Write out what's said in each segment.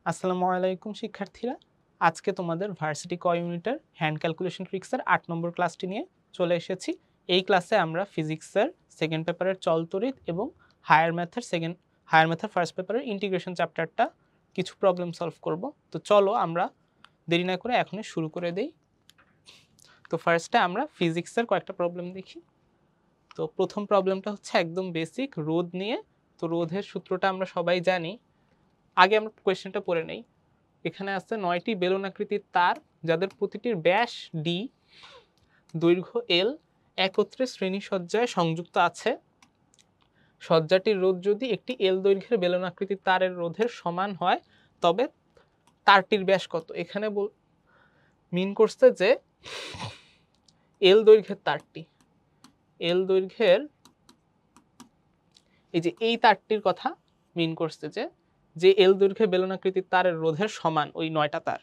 আসসালামু আলাইকুম শিক্ষার্থীরা, আজকে তোমাদের ভার্সিটি ক ইউনিটের হ্যান্ড ক্যালকুলেশন ট্রিক্সের 8 নম্বর ক্লাসটি নিয়ে চলে এসেছি। এই ক্লাসে আমরা ফিজিক্সের সেকেন্ড পেপারের চলতড়িৎ এবং হায়ার ম্যাথের ফার্স্ট পেপারের ইন্টিগ্রেশন চ্যাপ্টারটা কিছু প্রবলেম সলভ করব। তো চলো আমরা দেরি না করে এখনই শুরু করে দেই। তো ফার্স্টে আমরা ফিজিক্সের কয়েকটা প্রবলেম দেখি। তো প্রথম প্রবলেমটা হচ্ছে একদম বেসিক, রোধ নিয়ে। তো রোধের সূত্রটা আমরা সবাই জানি। আগে আমরা কোয়েশ্চেনটা পড়ে নেই। এখানে আছে 9টি বেলুন আকৃতির তার যাদের প্রতিটির ব্যাস ডি, দৈর্ঘ্য এল, একত্রে শ্রেণী সজ্জায় সংযুক্ত আছে। সজ্জাটির রোধ যদি একটি এল দৈর্ঘ্যের বেলুন আকৃতির তারের রোধের সমান হয় তবে তারটির ব্যাস কত। এখানে মিন করছে যে এল দৈর্ঘ্যের তারটি, এল দৈর্ঘ্যের এই তারটির কথা মিন করছে যে এল দৈর্ঘ্যের বেলুন আকৃতির তারের রোধের সমান ওই 9টা তার।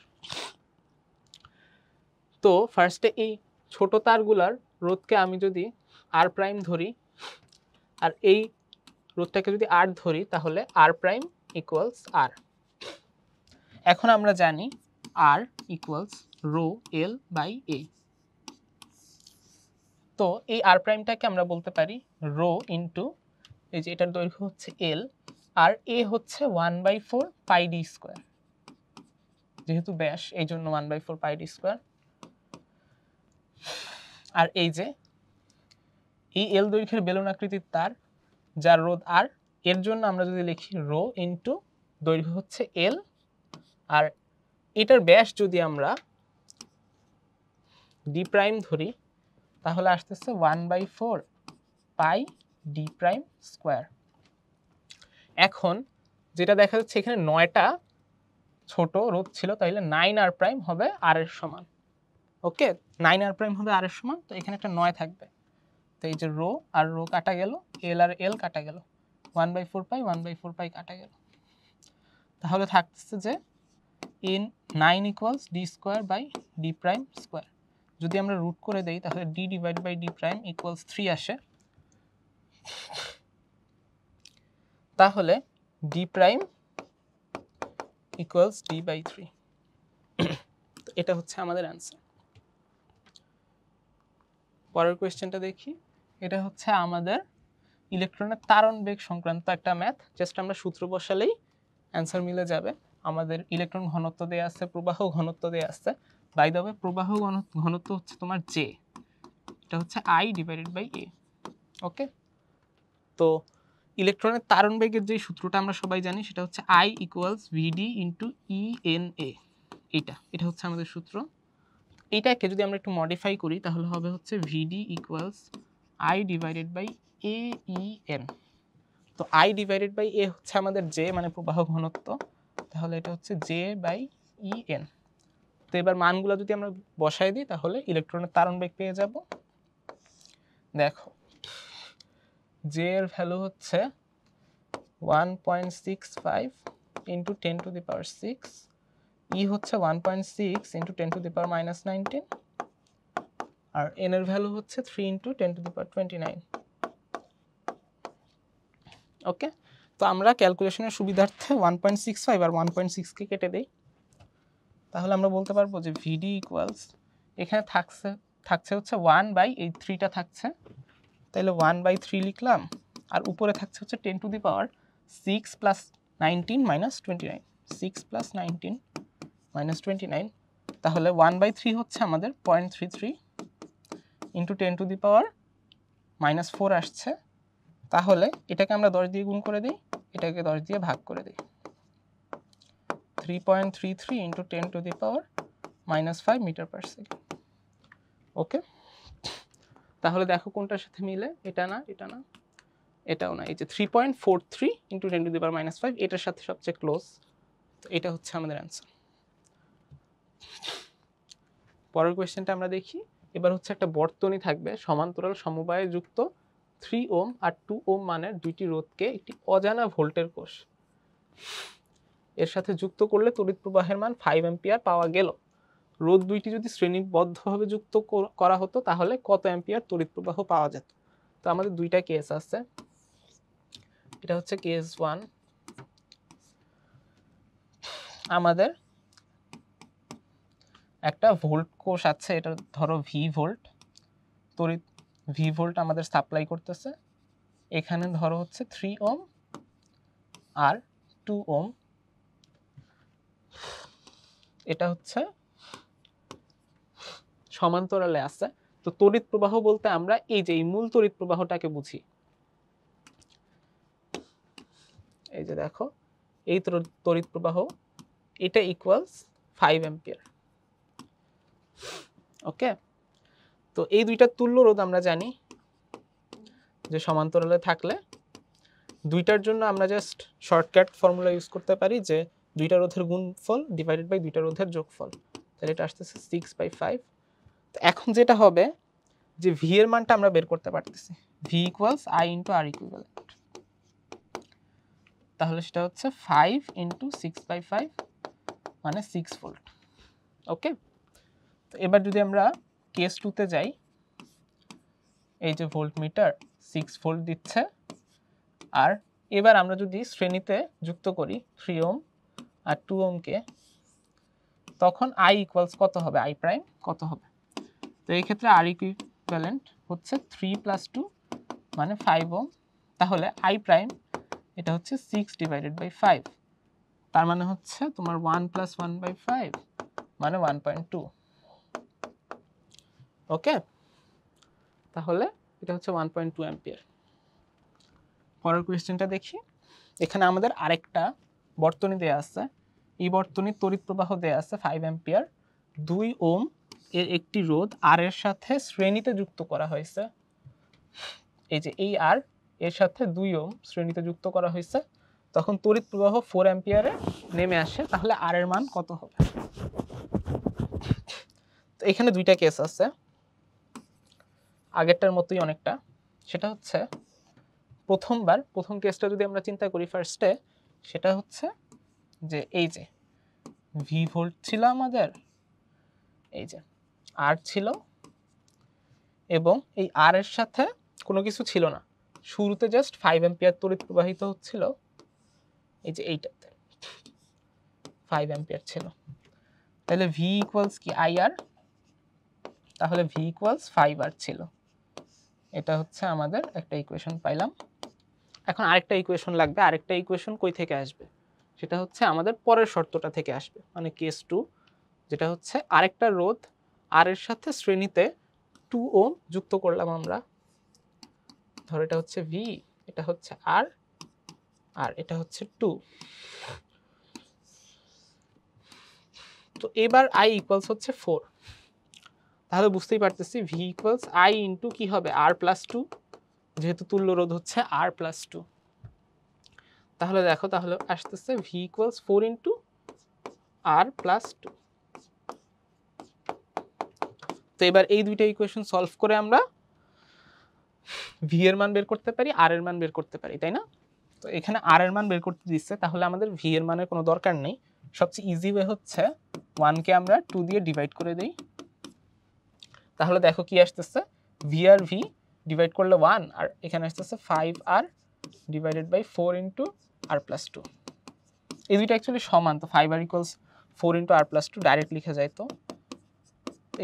তো ফার্স্টে এই ছোট তারগুলার রোধকে আমি যদি আর প্রাইম ধরি আর এই রোধটাকে যদি আর ধরি তাহলে আর প্রাইম ইকুয়ালস আর। এখন আমরা জানি আর ইকুয়ালস রো এল বাই এ। তো এই আর প্রাইমটাকে আমরা বলতে পারি রো ইন্টু এই যে এটার দৈর্ঘ্য হচ্ছে এল আর এ হচ্ছে 1/4 পাই ডি স্কোয়ার, যেহেতু ব্যাস এই জন্য 1/4 পাই ডি স্কোয়ার। আর এই যে এই এল দৈর্ঘ্যের বেলুন আকৃতির তার যার রোধ আর, এর জন্য আমরা যদি লিখি রো ইন্টু দৈর্ঘ্য হচ্ছে এল আর এটার ব্যাস যদি আমরা ডি প্রাইম ধরি তাহলে আসতেছে 1/4 পাই ডি প্রাইম স্কোয়ার। এখন যেটা দেখা যাচ্ছে এখানে 9টা ছোট রোধ ছিল, তাহলে 9 আর প্রাইম হবে আর এর সমান। ওকে, 9 আর প্রাইম হবে আর এর সমান, তো এখানে একটা 9 থাকবে। তো এই যে রো আর রো কাটা গেল, এল আর এল কাটা গেল, 1/4 পাই 1/4 পাই কাটা গেল। তাহলে থাকতেছে যে ইন 9 equals D square by D prime square. যদি আমরা রুট করে দেই তাহলে D divide by D prime equals 3 আসে। তাহলে D prime equals D by 3। তো এটা হচ্ছে আমাদের অ্যান্সার। পরের কোয়েশ্চেনটা দেখি। এটা হচ্ছে আমাদের ইলেকট্রনের তারণ বেগ সংক্রান্ত একটা ম্যাথ। জাস্ট আমরা সূত্র বসালেই অ্যান্সার মিলে যাবে। আমাদের ইলেকট্রন ঘনত্ব দেয়া আছে, প্রবাহ ঘনত্ব দেয়া আছে। বাই দ্য ওয়ে প্রবাহ ঘনত্ব হচ্ছে তোমার জে, এটা হচ্ছে I divided by A. Okay, তো ইলেকট্রনের তারণ বেগের যে সূত্রটা আমরা সবাই জানি সেটা হচ্ছে I equals VD into E N A. এটা হচ্ছে আমাদের সূত্র। এইটাকে যদি আমরা একটু মডিফাই করি তাহলে হবে হচ্ছে V D equals I divided by A E N. তো আই ডিভাইডেড বাই এ হচ্ছে আমাদের জে মানে প্রবাহ ঘনত্ব, তাহলে এটা হচ্ছে জে বাই ই এন। তো এবার মানগুলো যদি আমরা বসাই দিই তাহলে ইলেকট্রনের তারণ বেগ পেয়ে যাব। দেখো জে এর ভ্যালু হচ্ছে 1.65 into 10 to the power 6, E হচ্ছে 1.6 ইন্টু 10 টু দি পাওয়ার -19, আর এন এর ভ্যালু হচ্ছে 3 ইন্টু 10 টু দি পাওয়ার 29। ওকে, তো আমরা ক্যালকুলেশনের সুবিধার্থে 1.65 আর 1.6কে কেটে দেই। তাহলে আমরা বলতে পারবো যে ভিডি ইকুয়ালস এখানে থাকছে হচ্ছে 1/3টা থাকছে, তাহলে 1/3 লিখলাম, আর উপরে থাকছে হচ্ছে 10 to the power 6 plus 19 minus 29, 6 plus 19 minus 29। তাহলে 1/3 হচ্ছে আমাদের 0.33 ইন্টু 10 টু দি পাওয়ার -4 আসছে। তাহলে এটাকে আমরা 10 দিয়ে গুণ করে দিই, এটাকে 10 দিয়ে ভাগ করে দিই, 3.33 into 10 to the power -5 metre per second. Okay, তাহলে দেখো কোনটার সাথে মিলে, এটা না, এটা না, এটাও না, এই যে 3.43 ইন্টু 10 টু দি পাওয়ার -5 এটার সাথে সবচেয়ে ক্লোজ। তো এটা হচ্ছে আমাদের অ্যান্সার। পরের কোয়েশ্চেনটা আমরা দেখি। এবার হচ্ছে একটা বর্তনী থাকবে, সমান্তরাল সমবায়ে যুক্ত 3 ওম আর 2 ওম মানের দুইটি রোধকে একটি অজানা ভোল্টের কোষ এর সাথে যুক্ত করলে তড়িৎ প্রবাহের মান 5 অ্যাম্পিয়ার পাওয়া গেল। রোধ দুইটি যদি শ্রেণীবদ্ধভাবে যুক্ত করা হতো তাহলে কত অ্যাম্পিয়ার তড়িৎ প্রবাহ পাওয়া যেত। তো আমাদের দুইটা কেস আছে, এটা হচ্ছে কেস 1 আমাদের একটা ভোল্ট কোষ আছে, এটা ধরো ভি ভোল্ট, তড়িৎ ভি ভোল্ট আমাদের সাপ্লাই করতেছে। এখানে ধরো হচ্ছে 3 ওহম আর 2 ওহম, এটা হচ্ছে সমান্তরালে আছে। তো তড়িৎ প্রবাহ বলতে আমরা এই যে এই মূল তড়িৎ প্রবাহটাকে বুঝি। এই যে দেখো এই তড়িৎ প্রবাহ, এটা ইকুয়ালস 5 অ্যাম্পিয়ার। ওকে, তো এই দুইটা তুল্য রোধ আমরা জানি যে সমান্তরালে থাকলে দুইটার জন্য আমরা জাস্ট শর্টকাট ফর্মুলা ইউজ করতে পারি যে দুইটা রোধের গুণফল ডিভাইডেড বাই দুইটা রোধের যোগফল, তাহলে এটা আসতেছে 6/5। তো এখন যেটা হবে যে ভি এর মানটা আমরা বের করতে পারতেছি, V equals I into R equivalent, তাহলে সেটা হচ্ছে 5 ইন্টু 6/5 মানে 6 ভোল্ট। ওকে, তো এবার যদি আমরা কেস 2তে যাই, এই যে ভোল্টমিটার 6 ভোল্ট দিচ্ছে, আর এবার আমরা যদি শ্রেণীতে যুক্ত করি 3 ওহম আর 2 ওহমকে, তখন আই ইকুয়ালস কত হবে, আই প্রাইম কত হবে? তো এই ক্ষেত্রে আর ইকুইভ্যালেন্ট হচ্ছে 3 + 2 মানে 5 ওহম, তাহলে আই প্রাইম এটা হচ্ছে 6 ডিভাইডেড বাই 5, তার মানে হচ্ছে তোমার 1 + 1/5 মানে 1.2। ওকে, তাহলে এটা হচ্ছে 1.2 অ্যাম্পিয়ার। পরের কোয়েশ্চেনটা দেখি। এখানে আমাদের আরেকটা বর্তনী দেয়া আছে, এই বর্তনীর তড়িৎ প্রবাহ দেয়া আছে 5 অ্যাম্পিয়ার, 2 ওহম এর একটি রোধ আর এর সাথে শ্রেণীতে যুক্ত করা হয়েছে। এই যে এই আর এর সাথে 2 ওহম শ্রেণীতে যুক্ত করা হয়েছে, তখন তড়িৎ প্রবাহ 4 অ্যাম্পিয়ারে নেমে আসে, তাহলে আর এর মান কত হবে? তো এখানে দুইটা কেস আছে, আগেরটার মতোই অনেকটা। সেটা হচ্ছে প্রথম কেসটা যদি আমরা চিন্তা করি ফার্স্টে, সেটা হচ্ছে যে এই যে ভি ভোল্ট ছিল আমাদের, এই যে আর ছিল, এবং এই আর এর সাথে কোনো কিছু ছিল না, শুরুতে জাস্ট 5 অ্যাম্পিয়ার তড়িৎ প্রবাহিত হচ্ছিল, এই যে এইটাতে 5 অ্যাম্পিয়ার ছিল, তাহলে ভি ইকুয়ালস কি আই আর, তাহলে ভি ইকুয়ালস 5 আর ছিল। এটা হচ্ছে আমাদের একটা ইকুয়েশন পাইলাম। এখন আরেকটা ইকুয়েশন লাগবে, আরেকটা ইকুয়েশন কই থেকে আসবে? সেটা হচ্ছে আমাদের পরের শর্তটা থেকে আসবে, মানে কেস 2, যেটা হচ্ছে আরেকটা রোধ আর এর সাথে শ্রেণীতে 2 ওহম যুক্ত করলাম আমরা, ধর এটা হচ্ছে ভি, এটা হচ্ছে আর, আর এটা হচ্ছে 2। তো এবার আই ইকুয়ালস হচ্ছে 4, তাহলে বুঝতেই পারতেছি ভি ইকুয়ালস আই ইন্টু কি হবে, আর প্লাস 2, যেহেতু তুল্য রোধ হচ্ছে আর প্লাস 2। তাহলে দেখো, তাহলে আসতেছে V equals 4 into R plus 2। তো এবার এই দুইটা ইকুয়েশন সলভ করে আমরা ভি এর মান বের করতে পারি, আর এর মান বের করতে পারি, তাই না? তো এখানে আর এর মান বের করতে দিচ্ছে, তাহলে আমাদের ভি এর মানের কোনো দরকার নেই। সবচেয়ে ইজি ওয়ে হচ্ছে 1কে আমরা 2 দিয়ে ডিভাইড করে দিই, তাহলে দেখো কি আসতেছে, ভি আর ভি ডিভাইড করলে 1, আর এখানে আসতেছে 5 R divided by 4 into R plus 2। এই দুইটা অ্যাকচুয়ালি সমান, তো 5 R equals 4 into R plus 2 direct লিখে যায়, তো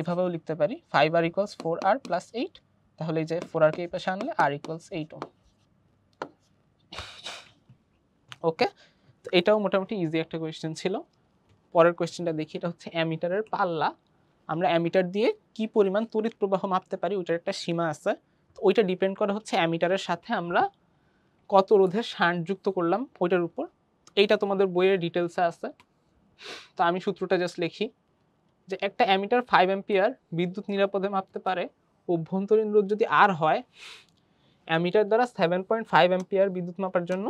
এভাবেও লিখতে পারি 5 আর ইকুয়ালস 4 আর প্লাস 8, তাহলে এই যে 4 আর কে এই পাশে আনলে আর ইকুয়ালস 8 ওহম। ওকে, তো এটাও মোটামুটি ইজি একটা কোয়েশ্চেন ছিল। পরের কোয়েশ্চেনটা দেখি, এটা হচ্ছে অ্যামিটারের পাল্লা, আমরা অ্যামিটার দিয়ে কি পরিমাণ তড়িৎ প্রবাহ মাপতে পারি ওইটার একটা সীমা আছে, তো ওইটা ডিপেন্ড করে হচ্ছে অ্যামিটারের সাথে আমরা কত রোধের শান্ট যুক্ত করলাম ওইটার উপর। এইটা তোমাদের বইয়ের ডিটেলসে আছে, তো আমি সূত্রটা জাস্ট লিখি যে একটা অ্যামিটার 5 অ্যাম্পিয়ার বিদ্যুৎ নিরাপদে মাপতে পারে, অভ্যন্তরীণ রোধ যদি আর হয়, অ্যামিটার দ্বারা 7.5 অ্যাম্পিয়ার বিদ্যুৎ মাপার জন্য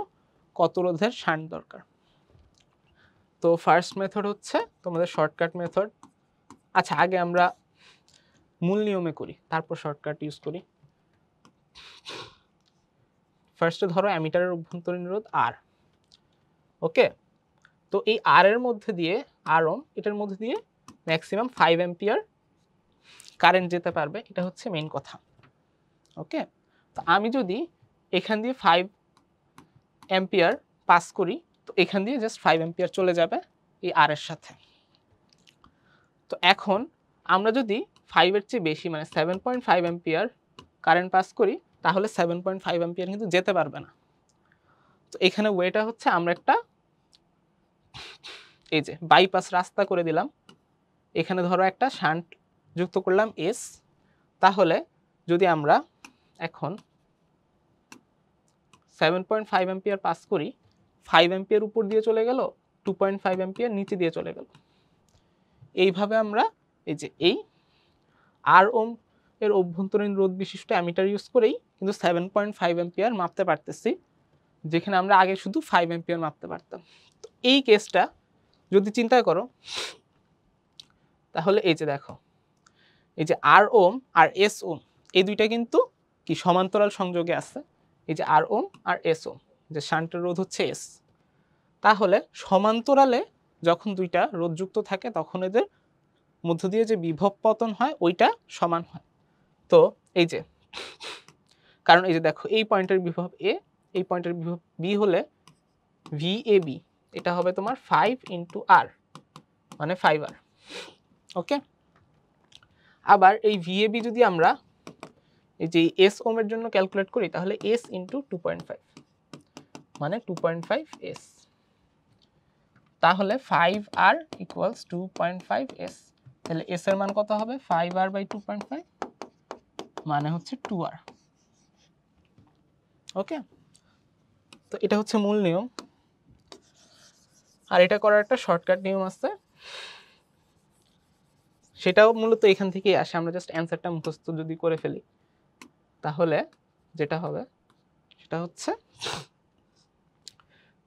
কত রোধের শান্ট দরকার। তো ফার্স্ট মেথড হচ্ছে তোমাদের শর্টকাট মেথড। আচ্ছা, আগে আমরা মূল নিয়মে করি, তারপর শর্টকাট ইউজ করি। ফার্স্টে ধরো অ্যামিটারের অভ্যন্তরীণ রোধ আর, ওকে, তো এই আর এর মধ্যে দিয়ে, আর ওহম, এটার মধ্যে দিয়ে ম্যাক্সিমাম 5 অ্যাম্পিয়ার কারেন্ট যেতে পারবে, এটা হচ্ছে মেইন কথা। ওকে, তো আমি যদি এখান দিয়ে 5 অ্যাম্পিয়ার পাস করি, তো এখান দিয়ে জাস্ট 5 অ্যাম্পিয়ার চলে যাবে, এই আর এর সাথে। তো এখন আমরা যদি 5 এর চেয়ে বেশি মানে 7.5 অ্যাম্পিয়ার কারেন্ট পাস করি তাহলে 7.5 অ্যাম্পিয়ার কিন্তু যেতে পারবে না। তো এখানে ওয়েটা হচ্ছে আমরা একটা এই যে বাইপাস রাস্তা করে দিলাম, এখানে ধরো একটা শান্ট যুক্ত করলাম এস, তাহলে যদি আমরা এখন 7.5 অ্যাম্পিয়ার পাস করি, 5 অ্যাম্পিয়ার উপর দিয়ে চলে গেল, 2.5 অ্যাম্পিয়ার নিচে দিয়ে চলে গেল। এইভাবে আমরা এই যে এই আর ওম এর অভ্যন্তরীণ রোধ বিশিষ্ট অ্যামিটার ইউজ করেই কিন্তু 7.5 অ্যাম্পিয়ার মাপতে পারতেছি, যেখানে আমরা আগে শুধু 5 অ্যাম্পিয়ার মাপতে পারতাম। তো এই কেসটা যদি চিন্তা করো তাহলে এই যে দেখো, এই যে আর ওম আর এস ওম এই দুইটা কিন্তু কি সমান্তরাল সংযোগে আছে। এই যে আর ওম আর এস ওম, যে শান্টের রোধ হচ্ছে এস, তাহলে সমান্তরালে যখন দুইটা রোধ যুক্ত থাকে তখন এদের মধ্য দিয়ে যে বিভব পতন হয় ওইটা সমান হয়। তো এই যে কারণ এই যে দেখো এই পয়েন্টের বিভব এ, এই পয়েন্টের বিভব বি হলে ভি এ বি এটা হবে তোমার 5 ইন্টু আর মানে 5R। ওকে, আবার এই ভিএবি যদি আমরা এই যে এস ওমের জন্য ক্যালকুলেট করি তাহলে এস ইন্টু 2.5 মানে 2.5 এস, তাহলে 5R ইকুয়ালস 2.5 এস। তাহলে এস এর মান কত হবে 5R বাই 2.5 মানে হচ্ছে 2R। ওকে, তো এটা হচ্ছে মূল নিয়ম, আর এটা করার একটা শর্টকাট নিয়ম আছে, সেটাও মূলত এখান থেকেই আসে। আমরা জাস্ট অ্যান্সারটা মুখস্থ যদি করে ফেলি তাহলে যেটা হবে সেটা হচ্ছে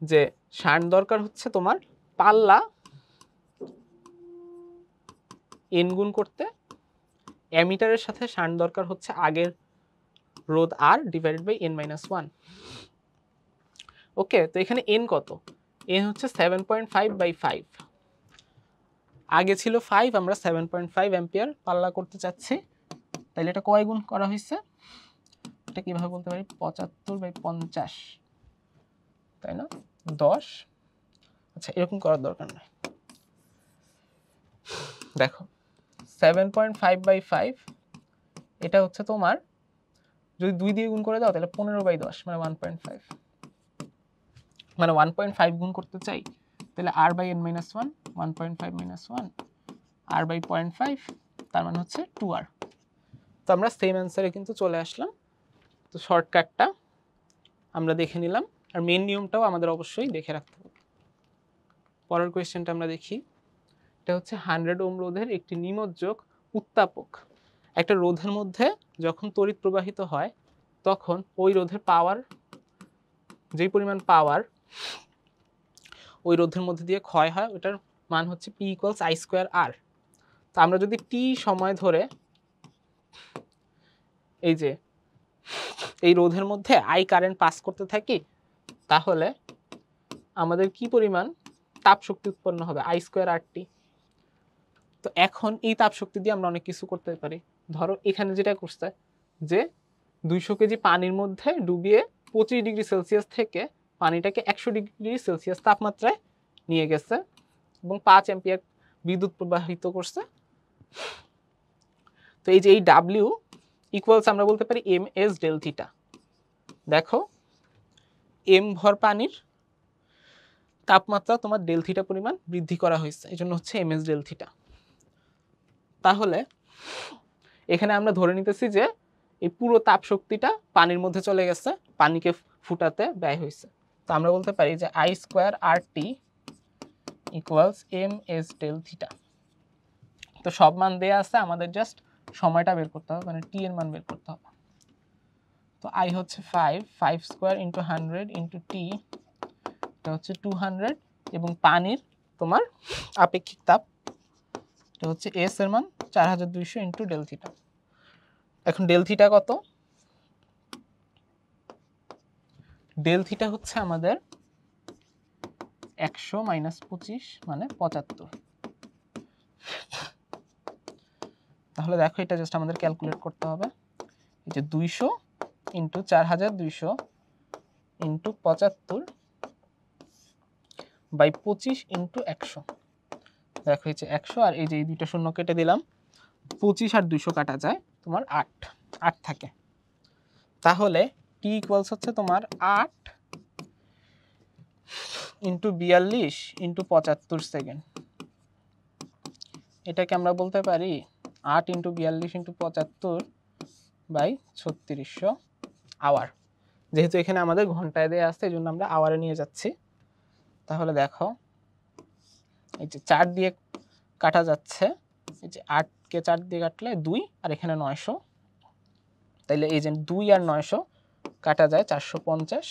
যে শান্ট দরকার হচ্ছে তোমার পাল্লা এন গুণ করতে, অ্যামিটারের সাথে শান্ট দরকার হচ্ছে আগের রোধ আর ডিভাইডেড বাই n মাইনাস 1। ওকে, তো এখানে n কত? n হচ্ছে 7.5 বাই 5, আগে ছিল 5, আমরা 7.5 অ্যাম্পিয়ার পাল্লা করতে চাচ্ছি, তাহলে এটা কয় গুণ করা হয়েছে, এটা কিভাবে বলতে পারি 75 বাই 50, তাই না 10। আচ্ছা এরকম করার দরকার নেই, দেখো 7.5 বাই 5 এটা হচ্ছে তোমার যদি 2 দিয়ে গুণ করে দাও তাহলে 15 বাই 10 মানে 1.5, মানে 1.5 গুণ করতে চাই তাহলে r by n minus 1, 1.5 minus 1 r by 0.5 তার মানে হচ্ছে 2r। তো আমরা সেম অ্যান্সারে কিন্তু চলে আসলাম। তো শর্টকাটটা আমরা দেখে নিলাম, আর মেইন নিয়মটাও আমাদের অবশ্যই দেখে রাখতে হবে। পরের কোয়েশ্চেনটা আমরা দেখি, এটা হচ্ছে 100 ওম রোধের একটি নিমজ্জক উত্তাপক একটা রোধের মধ্যে যখন তড়িৎ প্রবাহিত হয় তখন ওই রোধের পাওয়ার, যেই পরিমাণ পাওয়ার ওই রোধের মধ্যে দিয়ে ক্ষয় হয় ওটার মান হচ্ছে P equals I square R। তো আমরা যদি T সময় ধরে এই যে এই রোধের মধ্যে I কারেন্ট পাস করতে থাকি তাহলে আমাদের কি পরিমাণ তাপ শক্তি উৎপন্ন হবে I স্কোয়ার RT। তো এখন এই তাপ শক্তি দিয়ে আমরা অনেক কিছু করতে পারি। ধরো এখানে যেটা করছে যে 200 কেজি পানির মধ্যে ডুবিয়ে 25 ডিগ্রি সেলসিয়াস থেকে পানিটাকে 100 ডিগ্রি সেলসিয়াস তাপমাত্রায় নিয়ে গেছে এবং 5 অ্যাম্পিয়ার বিদ্যুৎ প্রবাহিত করছে। তো এই যে এই W ইকুয়ালস আমরা বলতে পারি ms ডেল থিটা। দেখো m ভর পানির তাপমাত্রা তোমার ডেল থিটা পরিমাণ বৃদ্ধি করা হয়েছে, এই জন্য হচ্ছে ms ডেল থিটা। তাহলে এখানে আমরা ধরে নিতেছি যে এই পুরো তাপ শক্তিটা পানির মধ্যে চলে গেছে, পানিকে ফুটাতে ব্যয় হয়েছে। তো আমরা বলতে পারি যে I square RT equals ms del theta. তো সব মান দেয়া আছে, আমাদের জাস্ট সময়টা বের করতে হবে, মানে t এর মান বের করতে হবে। তো I হচ্ছে 5 স্কোয়ার ইন্টু 100 ইন্টু t, এটা হচ্ছে 200, এবং পানির তোমার আপেক্ষিক তাপ এটা হচ্ছে s এর মান 4200 ইন্টু ডেল থিটা। এখন ডেল থিটা কত? ডেল থিটা হচ্ছে আমাদের 100 মাইনাস 25 মানে 75। তাহলে দেখো এটা জাস্ট আমাদের ক্যালকুলেট করতে হবে, এই যে 200 ইন্টু 4200 ইন্টু 75 বাই 25 ইন্টু 100, দেখো এই যে 100 আর এই যে এই দুইটা শূন্য কেটে দিলাম, 25 আর 200 কাটা যায়, তোমার 8 থাকে। তাহলে টি ইকুয়ালস হচ্ছে তোমার 8 ইন্টু 42 ইন্টু 75 সেকেন্ড। এটাকে আমরা বলতে পারি 8 ইন্টু 42 ইন্টু 75 বাই 3600 আওয়ার। যেহেতু এখানে আমাদের ঘন্টায় দেয়া আছে এই জন্য আমরা আওয়ারে নিয়ে যাচ্ছি। তাহলে দেখো এই যে 4 দিয়ে কাটা যাচ্ছে, এই যে 8কে 4 দিয়ে কাটলে 2 আর এখানে 900, তাইলে এই যে 2 আর 900 কাটা যায় 450।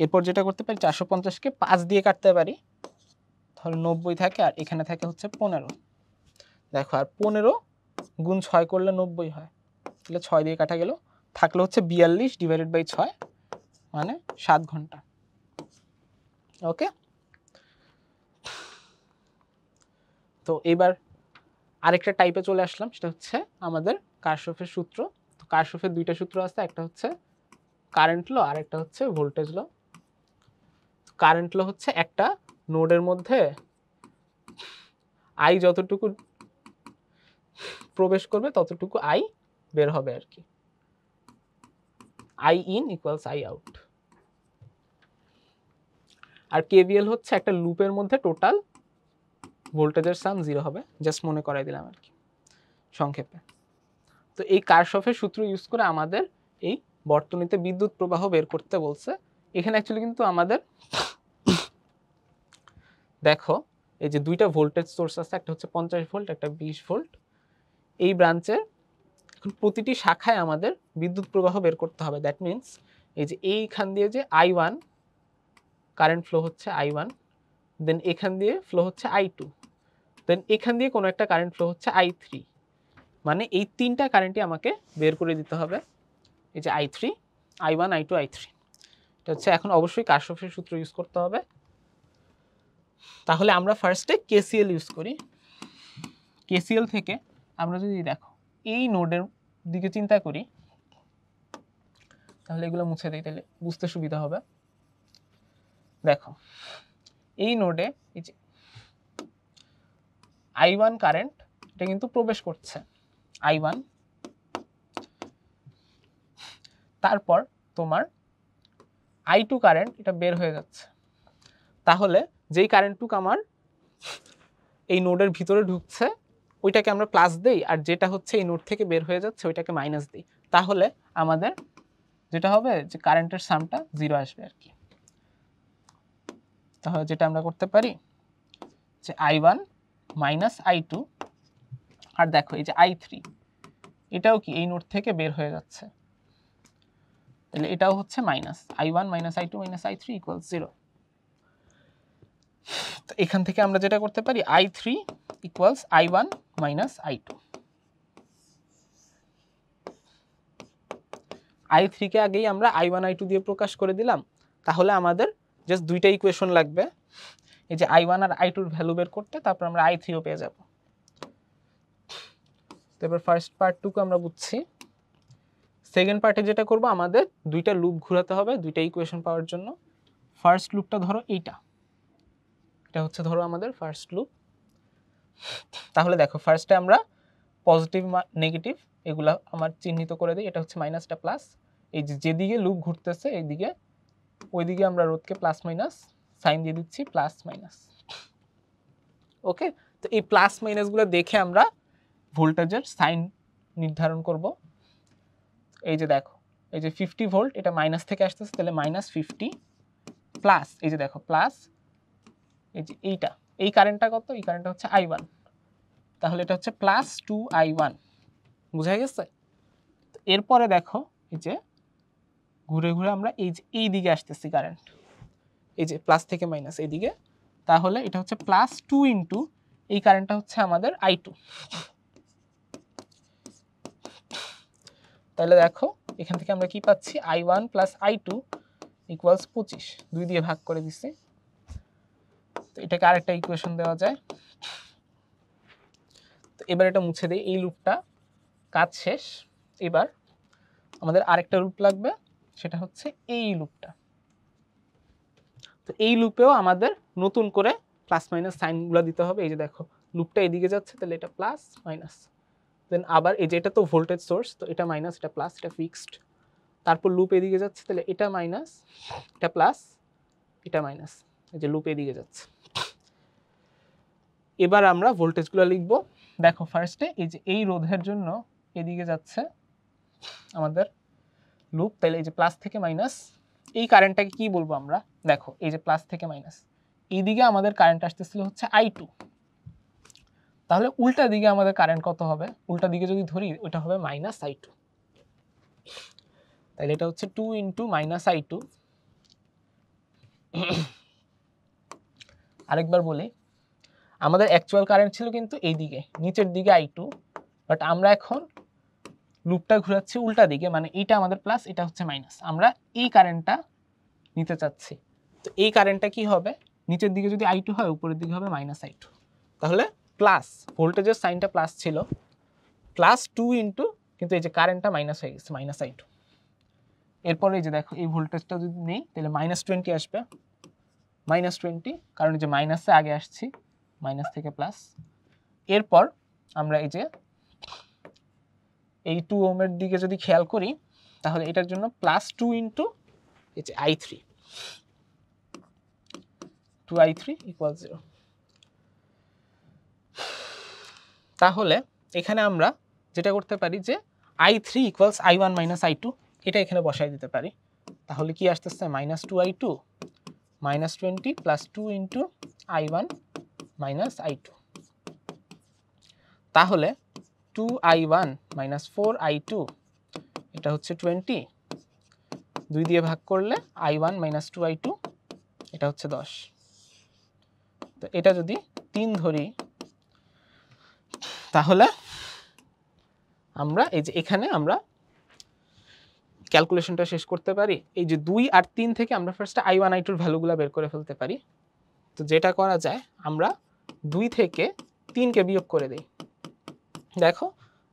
এরপর যেটা করতে পারি 450কে 5 দিয়ে কাটতে পারি, তাহলে 90 থাকে আর এখানে থাকে হচ্ছে 15। দেখো আর 15 গুণ 6 করলে 90 হয়, তাহলে 6 দিয়ে কাটা গেল, থাকলে হচ্ছে 42 ডিভাইডেড বাই 6 মানে 7 ঘন্টা। ওকে, তো এবার আরেকটা টাইপে চলে আসলাম, সেটা হচ্ছে আমাদের কারশফের সূত্র। তো কারশফের দুইটা সূত্র আছে, একটা হচ্ছে কারেন্ট ল আর একটা হচ্ছে ভোল্টেজ ল। কারেন্ট ল হচ্ছে একটা নোডের মধ্যে আই যতটুকু প্রবেশ করবে ততটুকু আই বের হবে আর কি, I in equals I out. আর কেভিএল হচ্ছে একটা লুপের মধ্যে টোটাল ভোল্টেজের সাম 0 হবে, জাস্ট মনে করাই দিলাম আর কি সংক্ষেপে। তো এই কারশফের সূত্র ইউজ করে আমাদের এই বর্তনীতে বিদ্যুৎ প্রবাহ বের করতে বলছে। এখানে অ্যাকচুয়ালি কিন্তু আমাদের দেখো এই যে দুইটা ভোল্টেজ সোর্স আছে, একটা হচ্ছে 50 ভোল্ট, একটা 20 ভোল্ট। এই ব্রাঞ্চের এখন প্রতিটি শাখায় আমাদের বিদ্যুৎ প্রবাহ বের করতে হবে। দ্যাট মিনস এই যে এইখান দিয়ে যে I1 কারেন্ট ফ্লো হচ্ছে I1, দেন এখান দিয়ে ফ্লো হচ্ছে I2, দেন এখান দিয়ে কোনো একটা কারেন্ট ফ্লো হচ্ছে I3, মানে এই তিনটা কারেন্টই আমাকে বের করে দিতে হবে। এই যে I3, I1, I2, I3, এটা হচ্ছে এখন অবশ্যই কারশফের সূত্র ইউজ করতে হবে। তাহলে আমরা ফার্স্টে কেসিএল ইউজ করি। কেসিএল থেকে আমরা যদি দেখো এই নোডের দিকে চিন্তা করি, তাহলে এগুলো মুছে দিই, তাহলে বুঝতে সুবিধা হবে। দেখো এই নোডে এই যে I1 কারেন্ট, এটা কিন্তু প্রবেশ করছে I1, তারপর তোমার I2 কারেন্ট এটা বের হয়ে যাচ্ছে। তাহলে যেই কারেন্টটুকু আমার এই নোডের ভিতরে ঢুকছে ওইটাকে আমরা প্লাস দেই, আর যেটা হচ্ছে এই নোড থেকে বের হয়ে যাচ্ছে ওইটাকে মাইনাস দিই, তাহলে আমাদের যেটা হবে যে কারেন্টের সামটা 0 আসবে আর কি। তাহলে যেটা আমরা করতে পারি যে I1 মাইনাস I2, আর দেখো এই যে I3 এটাও কি এই নোড থেকে বের হয়ে যাচ্ছে, তাহলে এটাও হচ্ছে minus I1 minus I2 minus I3 equals 0। তো এখান থেকে আমরা যেটা করতে পারি I3 equals I1 minus I2। I3 কে আগেই আমরা I1 I2 দিয়ে প্রকাশ করে দিলাম, তাহলে আমাদের জাস্ট দুইটা ইকুয়েশন লাগবে, এই যে I1 আর I2 এর ভ্যালু বের করতে, তারপর আমরা I3 ও পেয়ে যাব। তারপর ফার্স্ট পার্টটুকু আমরা বুঝছি। সেকেন্ড পার্টে যেটা করব, আমাদের দুইটা লুপ ঘোরাতে হবে দুইটা ইকুয়েশন পাওয়ার জন্য। ফার্স্ট লুপটা ধরো এইটা, এটা হচ্ছে ধরো আমাদের ফার্স্ট লুপ। তাহলে দেখো ফার্স্টে আমরা পজিটিভ নেগেটিভ এগুলা আমার চিহ্নিত করে দিই, এটা হচ্ছে মাইনাসটা প্লাস, এই যে যেদিকে লুপ ঘুরতেছে এইদিকে ওইদিকে আমরা রোধকে প্লাস মাইনাস সাইন দিয়ে দিচ্ছি, প্লাস মাইনাস। ওকে, তো এই প্লাস মাইনাসগুলো দেখে আমরা ভোল্টেজের সাইন নির্ধারণ করব। এই যে দেখো এই যে 50 ভোল্ট এটা মাইনাস থেকে আসতেছে, তাহলে মাইনাস 50 প্লাস এই যে দেখো প্লাস এই যে এইটা, এই কারেন্টটা কত, এই কারেন্টটা হচ্ছে I1, তাহলে এটা হচ্ছে প্লাস 2I1, বুঝা গেছে? এরপরে দেখো এই যে ঘুরে ঘুরে আমরা এই যে এই দিকে আসতেছি কারেন্ট, এই যে প্লাস থেকে মাইনাস এইদিকে, তাহলে এটা হচ্ছে প্লাস 2 ইন্টু এই কারেন্টটা হচ্ছে আমাদের I2। তাহলে দেখো এখান থেকে আমরা কি পাচ্ছি, I1 প্লাস I2 ইকুয়ালস 25, 2 দিয়ে ভাগ করে দিচ্ছি। তো এটাকে আরেকটা ইকুয়েশন দেওয়া যায়। তো এবার এটা মুছে দিই, এই লুপটা কাজ শেষ। এবার আমাদের আরেকটা লুপ লাগবে, সেটা হচ্ছে এই লুপটা। তো এই লুপেও আমাদের নতুন করে প্লাস মাইনাস সাইনগুলো দিতে হবে। এই যে দেখো লুপটা এদিকে যাচ্ছে, তাহলে এটা প্লাস মাইনাস, দেন আবার এই যে এটা তো ভোল্টেজ সোর্স, তো এটা মাইনাস এটা প্লাস, এটা ফিক্সড। তারপর লুপ এদিকে যাচ্ছে, তাহলে এটা মাইনাস এটা প্লাস এটা মাইনাস, এই যে লুপ এদিকে যাচ্ছে। এবার আমরা ভোল্টেজগুলো লিখব। দেখো ফার্স্টে এই যে এই রোধের জন্য এদিকে যাচ্ছে আমাদের লুপ, তাহলে এই যে প্লাস থেকে মাইনাস, এই কারেন্টটাকে কি বলবো আমরা, দেখো এই যে প্লাস থেকে মাইনাস, এইদিকে আমাদের কারেন্ট আসতেছিল হচ্ছে I2, তাহলে উল্টা দিকে আমাদের কারেন্ট কত হবে, উল্টা দিকে যদি ধরি ওটা হবে -I2, তাহলে এটা হচ্ছে 2 × -I2। আরেকবার বলি, আমাদের অ্যাকচুয়াল কারেন্ট ছিল কিন্তু এই দিকে নিচের দিকে I2, বাট আমরা এখন লুপটা ঘোরাচ্ছি উল্টা দিকে, মানে এইটা আমাদের প্লাস এটা হচ্ছে মাইনাস, আমরা এই কারেন্টটা নিতে চাচ্ছি। তো এই কারেন্টটা কি হবে, নিচের দিকে যদি I2 হয় উপরের দিকে হবে -I2, তাহলে প্লাস ভোল্টেজের সাইনটা প্লাস ছিল, প্লাস 2 ইন্টু, কিন্তু এই যে কারেন্টটা মাইনাস হয়ে গেছে -I2। এরপরে এই যে দেখো এই ভোল্টেজটা যদি নেই তাহলে -20 আসবে, -20, কারণ এই যে মাইনাসে আগে আসছি, মাইনাস থেকে প্লাস। এরপর আমরা এই যে এই 2 ওহমের দিকে যদি খেয়াল করি তাহলে এটার জন্য +2 ইন্টু এই যে I3, 2I3 = 0। তাহলে এখানে আমরা যেটা করতে পারি যে I3 = I1 - I2, এটা এখানে বসাই দিতে পারি। তাহলে কি আসতেছে -2I2 -20 + 2 ইন্টু I1 - I2, তাহলে 2I1 - 4I2 এটা হচ্ছে 20, 2 দিয়ে ভাগ করলে I1 - 2I2 এটা হচ্ছে 10। তো এটা যদি 3 ধরি তাহলে আমরা এই যে এখানে আমরা ক্যালকুলেশনটা শেষ করতে পারি। এই যে 2 আর 3 থেকে আমরা ফার্স্টে I1 I2 এর ভ্যালুগুলো বের করে ফেলতে পারি। তো যেটা করা যায়, আমরা 2 থেকে 3 কে বিয়োগ করে দেই। দেখো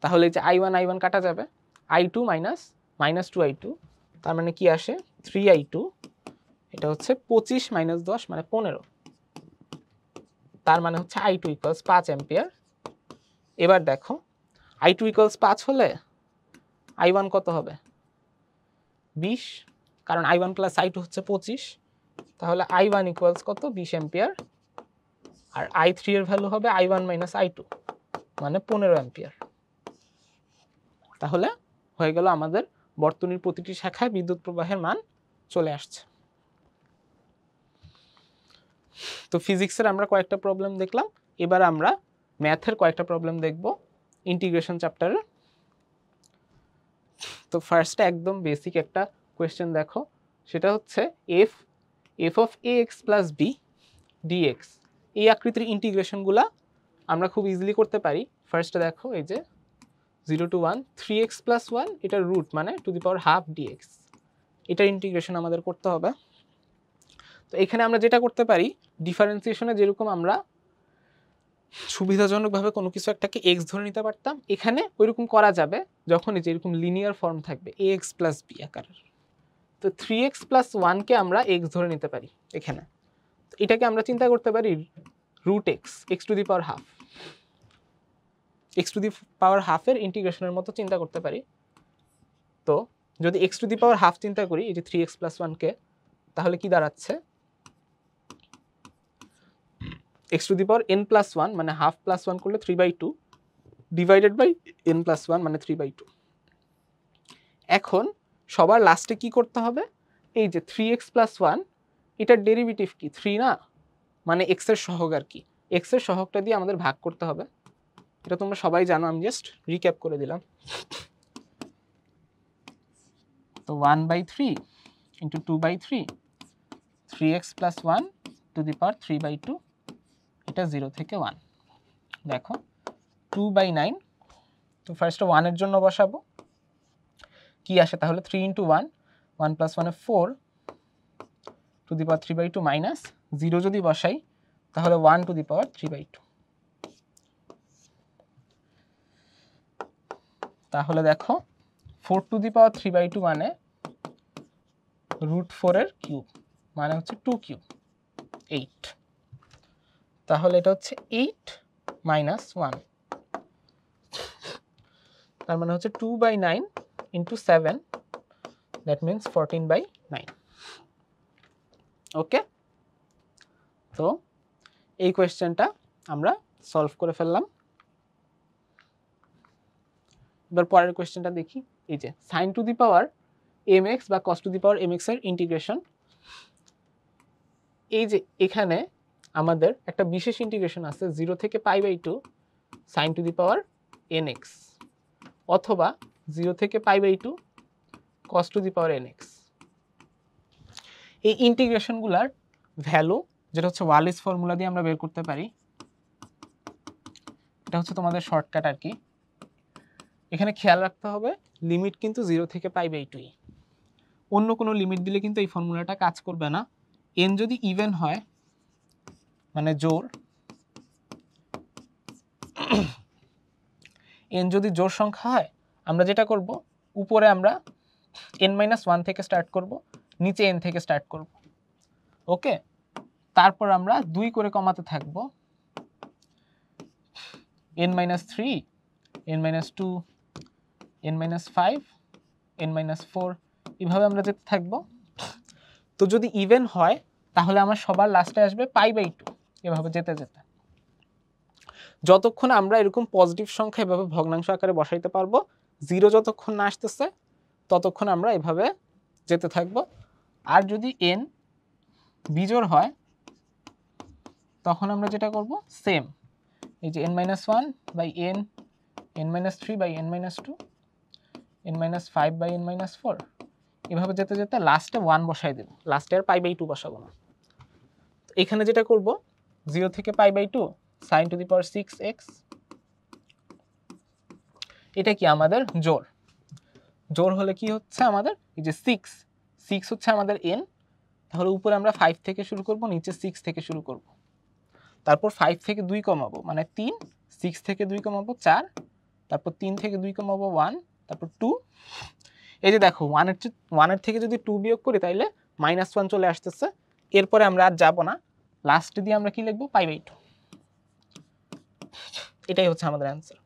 তাহলে এই যে I1 কাটা যাবে, I2 - 2I2, তার মানে কি আসে 3I2, এটা হচ্ছে 25 - 10 মানে 15, তার মানে হচ্ছে I2 = 5 অ্যাম্পিয়ার। এবার দেখো I2 = 5 হলে I1 কত হবে 20, কারণ I1 + I2 হচ্ছে 25, তাহলে I1 = কত 20 অ্যাম্পিয়ার, আর I3 এর ভ্যালু হবে I1 - I2 মানে 15 অ্যাম্পিয়ার। তাহলে হয়ে গেল আমাদের বর্তনীর প্রতিটি শাখায় বিদ্যুৎ প্রবাহের মান চলে আসছে। তো ফিজিক্সের আমরা কয়েকটা প্রবলেম দেখলাম, এবার আমরা ম্যাথের কয়েকটা প্রবলেম দেখব ইন্টিগ্রেশন চ্যাপ্টারে। তো ফার্স্টে একদম বেসিক একটা কোয়েশ্চেন দেখো, সেটা হচ্ছে f of ax plus b dx, এই আকৃতির ইন্টিগ্রেশনগুলা আমরা খুব ইজিলি করতে পারি। ফার্স্টে দেখো এই যে 0 to 1 3x plus 1, এটার রুট মানে two the power half dx, এটার ইন্টিগ্রেশন আমাদের করতে হবে। তো এখানে আমরা যেটা করতে পারি, ডিফারেন্সিয়েশনে যেরকম আমরা সুবিধাজনকভাবে কোনো কিছু একটাকে x ধরে নিতে পারতাম, এখানে ওইরকম করা যাবে যখন এই যে এরকম লিনিয়ার ফর্ম থাকবে ax plus b আকারের। তো 3x plus 1 কে আমরা x ধরে নিতে পারি এখানে, এটাকে আমরা চিন্তা করতে পারি root x to the power half, x to the power হাফের ইন্টিগ্রেশনের মতো চিন্তা করতে পারি। তো যদি x to the power half চিন্তা করি এই যে 3x plus 1 কে, তাহলে কি দাঁড়াচ্ছে x to the power n plus 1 মানে হাফ প্লাস 1 করলে 3/2 ডিভাইডেড বাই n plus 1 মানে 3/2। এখন সবার লাস্টে কি করতে হবে, এই যে 3x plus 1 এটার ডেরিভেটিভ কি 3 না, মানে x এর সহগ আর কি, x এর সহগটা দিয়ে আমাদের ভাগ করতে হবে। এটা তোমরা সবাই জানো, আমি জাস্ট রিক্যাপ করে দিলাম। তো 1/3 into 2/3, 3x plus 1 to the power 3/2, এটা 0 থেকে 1। দেখো 2/9, তো ফার্স্টে 1 এর জন্য বসাবো, কি আসে তাহলে 3 into 1, 1 plus 1 4 two the power 3/2 minus 0 যদি বসাই তাহলে 1 টু দি পাওয়ার 3/2। তাহলে দেখো 4 টু দি পাওয়ার 3/2 মানে √4 এর কিউব, মানে হচ্ছে 2 কিউব 8। তাহলে এটা হচ্ছে 8 মাইনাস 1, তার মানে হচ্ছে 2/9 ইন্টু 7, দ্যাট মিনস 14/9। ওকে, তো এই কোয়েশ্চেনটা আমরা সলভ করে ফেললাম। এবার পরের কোয়েশ্চেনটা দেখি। এই যে sin two the power mx বা cos two the power mx এর ইন্টিগ্রেশন। এই যে এখানে আমাদের একটা বিশেষ ইন্টিগ্রেশন আছে 0 থেকে π/2 sin two the power nx অথবা 0 থেকে π/2 cos two the power nx। এই ইন্টিগ্রেশনগুলোর ভ্যালু যেটা হচ্ছে ওয়ালিস ফর্মুলা দিয়ে আমরা বের করতে পারি। এটা হচ্ছে তোমাদের শর্টকাট আর কি। এখানে খেয়াল রাখতে হবে লিমিট কিন্তু 0 থেকে π/2। অন্য কোনো লিমিট দিলে কিন্তু এই ফর্মুলাটা কাজ করবে না। n যদি ইভেন হয় মানে জোড়, n যদি জোড় সংখ্যা হয় আমরা যেটা করব উপরে আমরা n-1 থেকে স্টার্ট করব, নিচে n থেকে স্টার্ট করব। ওকে, তারপর আমরা 2 করে কমাতে থাকব, n-3, n-2, n-5, n-4, এভাবে আমরা যেতে থাকব। তো যদি ইভেন হয় তাহলে আমার সবার লাস্টে আসবে π/2, এভাবে যেতে যেতে। যতক্ষণ আমরা এরকম পজিটিভ সংখ্যা এভাবে ভগ্নাংশ আকারে বসাইতে পারবো, 0 যতক্ষণ না আসতেছে ততক্ষণ আমরা এভাবে যেতে থাকব। আর যদি n বিজোড় হয় তখন আমরা যেটা করব সেম, এই যে n-1/n, n-3/n-2, n-5/n-4, এভাবে যেতে যেতে লাস্টে 1 বসাই দেব, লাস্টে আর π/2 বসাবো না। এখানে যেটা করব 0 থেকে π/2 sin two the power 6x, এটা কি আমাদের জোড়। জোড় হলে কি হচ্ছে আমাদের এই যে 6 হচ্ছে আমাদের n, তাহলে উপরে আমরা 5 থেকে শুরু করব, নিচে 6 থেকে শুরু করব। তারপর 5 থেকে 2 কমাবো মানে 3, 6 থেকে 2 কমাবো 4, তারপর 3 থেকে 2 কমাবো 1, তারপর 2। এই যে দেখো 1 এর থেকে যদি 2 বিয়োগ করি তাহলে -1 চলে আসতেছে। এরপরে আমরা আর যাব না, লাস্ট দিয়ে আমরা কি লিখবো π/2। এটাই হচ্ছে আমাদের অ্যান্সার।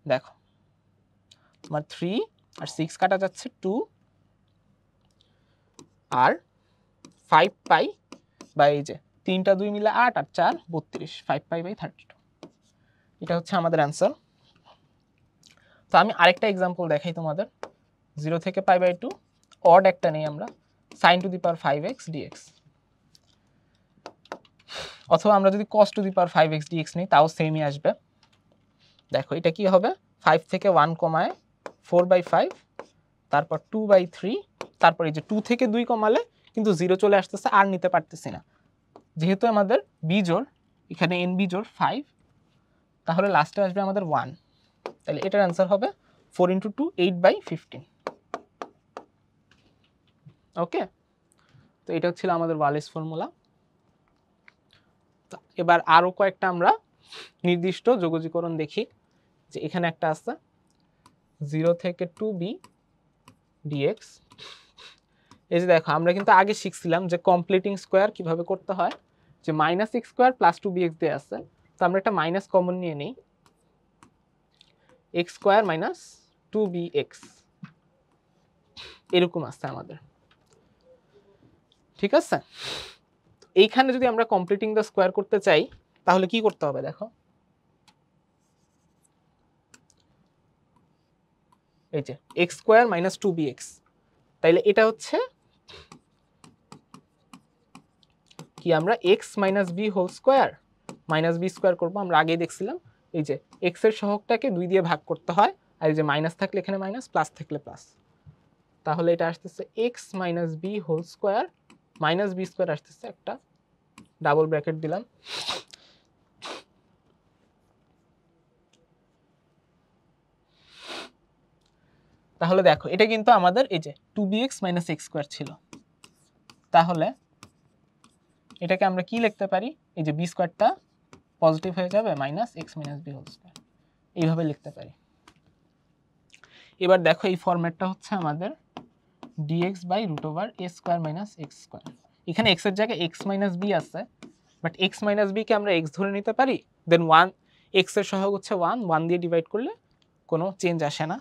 দেখো তোমার 3 আর 6 কাটা যাচ্ছে 2 আর 5π বা এই যে 3টা 2 মিলে 8 আর 4 32, 5π/32। এটা হচ্ছে আমাদের অ্যান্সার। তো আমি আরেকটা এক্সাম্পল দেখাই তোমাদের। 0 থেকে π/2 অড একটা নেই আমরা, sin two the power 5x dx, অথবা আমরা যদি cos two the power 5x dx নেই তাও সেমই আসবে। দেখো এটা কি হবে, 5 থেকে 1 কমায় 4/5, তারপর 2/3, তারপর এই যে 2 থেকে 2 কমালে কিন্তু 0 চলে আসতেছে, আর নিতে পারতেছি না। যেহেতু আমাদের বিজোড়, এখানে n বিজোড় 5, তাহলে লাস্টে আসবে আমাদের 1, তাহলে এটার অ্যান্সার হবে 4 × 2 8/15। ওকে, তো এটা ছিল আমাদের ওয়ালিস ফর্মুলা। এবার আরো কয়েকটা আমরা নির্দিষ্ট যোগজীকরণ দেখি। যে এখানে একটা আছে 0 থেকে 2b dx। এই যে দেখো আমরা কিন্তু আগে শিখছিলাম যে কমপ্লিটিং স্কোয়ার কিভাবে করতে হয়, যে -x² + 2bx দিয়ে আছে। তো আমরা একটা মাইনাস কমন নিয়ে নিই, x² - 2bx এরকম আছে আমাদের, ঠিক আছে। এইখানে যদি আমরা কমপ্লিটিং দ্য স্কোয়ার করতে চাই তাহলে কি করতে হবে দেখো, এই যে x² - 2bx, তাইলে এটা হচ্ছে কি আমরা x - b whole square - b² করব। আমরা আগেই দেখছিলাম এই যে x এর সহগটাকে 2 দিয়ে ভাগ করতে হয়, আর এই যে মাইনাস থাকলে এখানে মাইনাস, প্লাস থাকলে প্লাস, তাহলে এটা আসতেছে x - b whole square -b² আসতেছে, একটা ডাবল ব্র্যাকেট দিলাম। তাহলে দেখো এটা কিন্তু আমাদের এই যে 2bx - x² ছিল, তাহলে এটাকে আমরা কি লিখতে পারি, এই যে b²টা পজিটিভ হয়ে যাবে, -x - b হোল স্কয়ার, এইভাবে লিখতে পারি। এবার দেখো এই ফরম্যাটটা হচ্ছে আমাদের dx/√a² - x²। এখানে x এর জায়গায় x - b আছে, বাট এক্স মাইনাস বি কে আমরা এক্স ধরে নিতে পারি, দেন এক্স এর সহগ হচ্ছে 1 দিয়ে ডিভাইড করলে কোনো চেঞ্জ আসে না।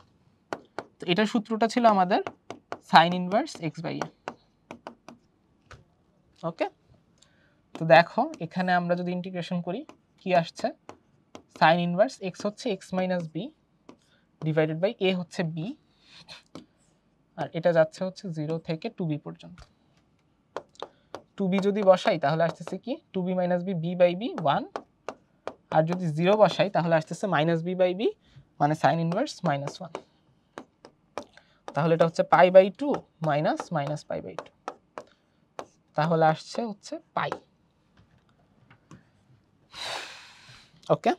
তো এটার সূত্রটা ছিল আমাদের sine inverse X by A. Okay, তো দেখো এখানে আমরা যদি ইন্টিগ্রেশন করি কি আসছে, সাইন ইনভার্স এক্স হচ্ছে X minus B divided by A হচ্ছে বি, আর এটা যাচ্ছে হচ্ছে 0 থেকে 2b পর্যন্ত। 2b যদি বসাই তাহলে আসতেছে কি 2b minus B, B by B 1, আর যদি 0 বসাই তাহলে আসতেছে মাইনাস বি বাই বি, মানে সাইন ইনভার্স -1। তাহলে এটা হচ্ছে pi by 2 minus minus pi by 2, তাহলে আসছে হচ্ছে পাই। ওকে,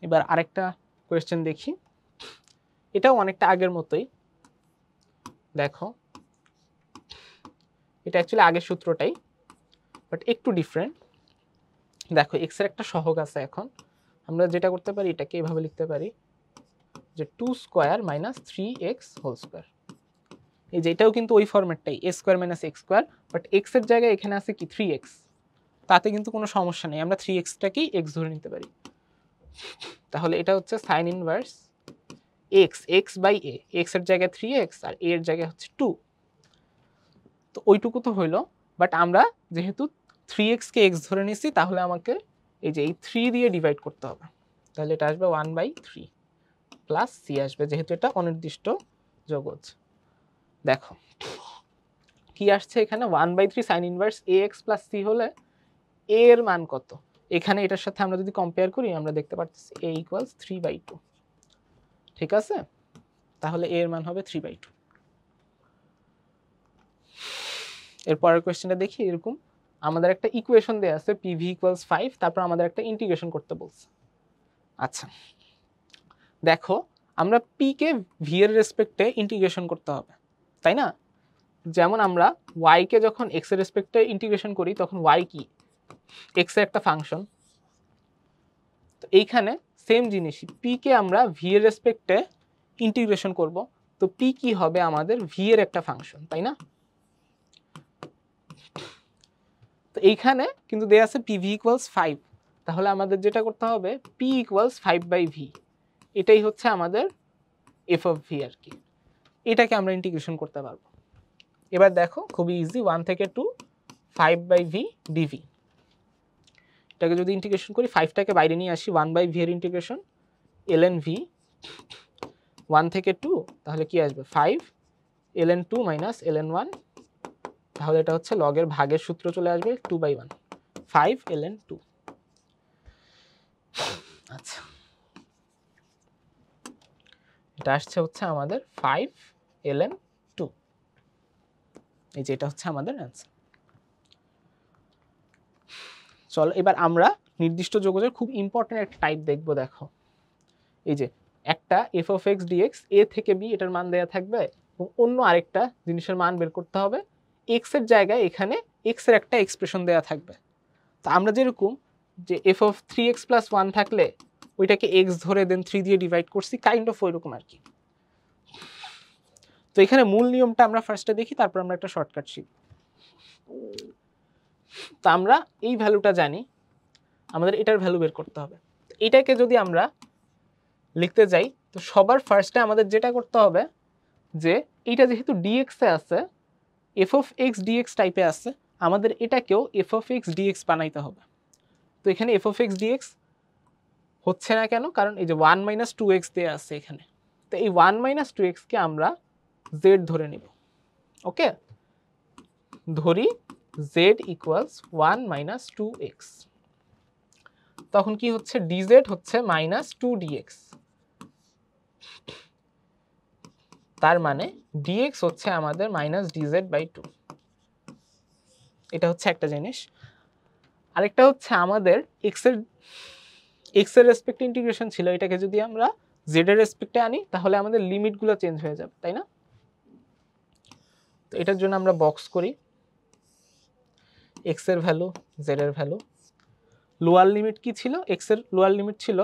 এবার আরেকটা কোয়েশ্চেন দেখি, এটাও অনেকটা আগের মতোই। দেখো এটা অ্যাকচুয়ালি আগের সূত্রটাই, বাট একটু ডিফারেন্ট। দেখো এক্স এর একটা সহগ আছে, এখন আমরা যেটা করতে পারি এটাকে এভাবে লিখতে পারি যে 2 square minus 3x whole square. এই যে এটাও কিন্তু ওই ফরম্যাটটাই, a square minus x square, but x এর জায়গায় এখানে আছে কি 3x, তাতে কিন্তু কোনো সমস্যা নেই, আমরা 3x-টাকেই x ধরে নিতে পারি। তাহলে এটা হচ্ছে sine inverse x by a, x এর জায়গায় 3x আর a এর জায়গায় হচ্ছে 2, তো ওইটুকু তো হইলো। বাট আমরা যেহেতু 3x কে x ধরে নিছি, তাহলে আমাকে এই যে এই 3 দিয়ে ডিভাইড করতে হবে, তাহলে এটা আসবে 1/3 প্লাস c আসবে, যেহেতু এটা অনির্দিষ্ট যৌগজ। দেখো কি আসছে এখানে 1/3 sign inverse ax plus c হলে a এর মান কত, এখানে এটার সাথে আমরা যদি কম্পেয়ার করি আমরা দেখতে পাচ্ছি a ইকুয়ালস 3/2। ঠিক আছে, তাহলে a এর মান হবে 3/2। এর পরের কোশ্চেনটা দেখি, এরকম আমাদের একটা ইকুয়েশন দেয়া আছে pv ইকুয়ালস 5, তারপর আমাদের একটা ইন্টিগ্রেশন করতে বলছে। আচ্ছা দেখো আমরা p কে v এর রেসপেক্টে ইন্টিগ্রেশন করতে হবে, তাই না? যেমন আমরা y কে যখন x এর রেসপেক্টে ইন্টিগ্রেশন করি তখন y কি x এর একটা ফাংশন, তো এইখানে সেম জিনিসই p কে আমরা v এর রেসপেক্টে ইন্টিগ্রেশন করব, তো p কি হবে আমাদের v এর একটা ফাংশন, তাই না? তো এইখানে কিন্তু দেয়া আছে pv ইকুয়ালস 5, তাহলে আমাদের যেটা করতে হবে p ইকুয়ালস 5/v, এটাই হচ্ছে আমাদের f অফ v আর কি, এটাকে আমরা ইন্টিগ্রেশন করতে পারবো। এবার দেখো খুবই ইজি, 1 থেকে 2 5/v dv, এটাকে যদি ইন্টিগ্রেশন করি 5টাকে বাইরে নিয়ে আসি, 1/v এর ইন্টিগ্রেশন ln v 1 থেকে 2, তাহলে কি আসবে 5 ln 2 মাইনাস ln 1, তাহলে এটা হচ্ছে লগের ভাগের সূত্র চলে আসবে 2/1 5 ln 2। আচ্ছা এটা আসছে হচ্ছে আমাদের 5 ln 2, এই যে এটা হচ্ছে আমাদের অ্যান্সার। চলো এবার আমরা নির্দিষ্ট যৌগজের খুব ইম্পর্টেন্ট একটা টাইপ দেখবো। দেখো এই যে একটা f of x dx a থেকে b এটার মান দেয়া থাকবে, এবং অন্য আরেকটা জিনিসের মান বের করতে হবে, x এর জায়গায় এখানে x এর একটা এক্সপ্রেশন দেয়া থাকবে। তো আমরা যেরকম যে f of 3x plus 1 থাকলে ওইটাকে x ধরে দেন 3 দিয়ে ডিভাইড করছি, কাইন্ড অফ ওইরকম আর কি। তো এখানে মূল নিয়মটা আমরা ফার্স্টে দেখি, তারপর আমরা একটা শর্টকাট শিখব। তো আমরা এই ভ্যালুটা জানি, আমাদের এটার ভ্যালু বের করতে হবে। এটাকে যদি আমরা লিখতে যাই তো সবার ফার্স্টে আমাদের যেটা করতে হবে যে এইটা যেহেতু dx এ আছে, f of x dx টাইপে আছে, আমাদের এটাকেও f of x dx বানাইতে হবে। তো এখানে f of x dx হচ্ছে না কেন, কারণ এই যে 1 - 2x দেয়া আছে এখানে, তো এই 1 - 2x কে আমরা z ধরে নিব। ওকে, ধরি z ইকুয়ালস 1 - 2x, তখন কি হচ্ছে dz হচ্ছে -2dx, তার মানে dx হচ্ছে আমাদের -dz/2। এটা হচ্ছে একটা জিনিস। আরেকটা হচ্ছে আমাদের x এর রেসপেক্টে ইন্টিগ্রেশন ছিল, এটাকে যদি আমরা z এর রেসপেক্টে আনি তাহলে আমাদের লিমিটগুলো চেঞ্জ হয়ে যাবে, তাই না? তো এটার জন্য আমরা বক্স করি, x এর ভ্যালু z এর ভ্যালু, লোয়ার লিমিট কি ছিল, x এর লোয়ার লিমিট ছিল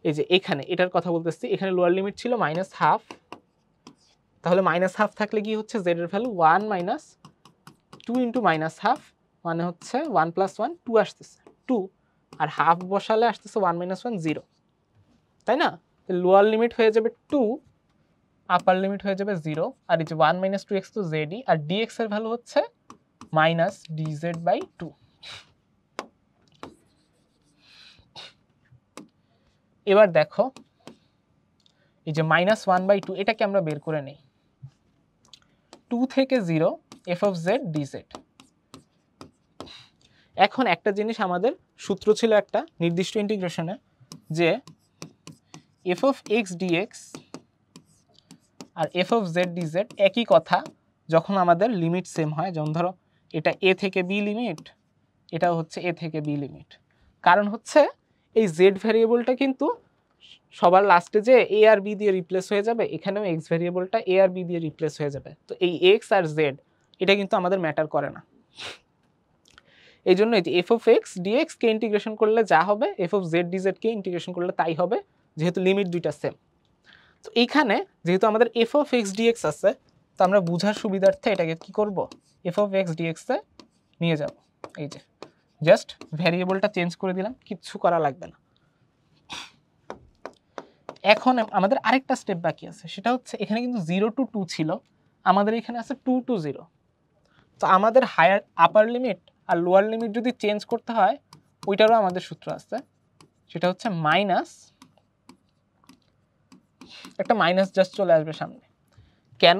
এই যে এখানে, এটার কথা বলতেছি, এখানে লোয়ার লিমিট ছিল -1/2, তাহলে -1/2 থাকলে কি হচ্ছে z এর ভ্যালু 1 - 2 ইন্টু মাইনাস হাফ মানে হচ্ছে 1 প্লাস 1 2 আসতেছে 2, আর হাফ বসালে আসতেছে 1 মাইনাস 1 0, তাই না? লোয়ার লিমিট হয়ে যাবে 2, আপার লিমিট হয়ে যাবে 0, আর এই যে 1 মাইনাস 2x তো জেডই, আর dx এর ভ্যালু হচ্ছে মাইনাস dz বাই 2। এবার দেখো এই যে মাইনাস 1/2 এটাকে আমরা বের করে নেই। 2 থেকে 0 f of z dz। এখন একটা জিনিস, আমাদের সূত্র ছিল একটা নির্দিষ্ট ইন্টিগ্রেশনে যে f of x dx R f of z dz একই কথা যখন আমাদের লিমিট সেম হয়। যেমন ধরো এটা a থেকে b লিমিট, এটাও হচ্ছে a থেকে b লিমিট। কারণ হচ্ছে এই z ভ্যারিয়েবলটা কিন্তু সবার লাস্টে যে a আর b দিয়ে রিপ্লেস হয়ে যাবে, এখানেও x ভ্যারিয়েবলটা a আর b দিয়ে রিপ্লেস হয়ে যাবে। তো এই x আর z এটা কিন্তু আমাদের ম্যাটার করে না। এই জন্য এই যে f of x dx K integration করলে যা হবে f of z dz K integration করলে তাই হবে, যেহেতু লিমিট দুইটা সেম। তো এইখানে যেহেতু আমাদের f of x dx আছে, তো আমরা বোঝার সুবিধার্থে এটাকে কি করব, f of x dx এ নিয়ে যাব। এই যে জাস্ট ভ্যারিয়েবলটা চেঞ্জ করে দিলাম, কিচ্ছু করা লাগবে না। এখন আমাদের আরেকটা স্টেপ বাকি আছে, সেটা হচ্ছে এখানে কিন্তু 0 to 2 ছিল, আমাদের এখানে আছে 2 to 0। তো আমাদের হায়ার আপার লিমিট আর লোয়ার লিমিট যদি চেঞ্জ করতে হয়, ওইটারও আমাদের সূত্র আছে, সেটা হচ্ছে মাইনাস, একটা মাইনাস জাস্ট চলে আসবে সামনে। কেন?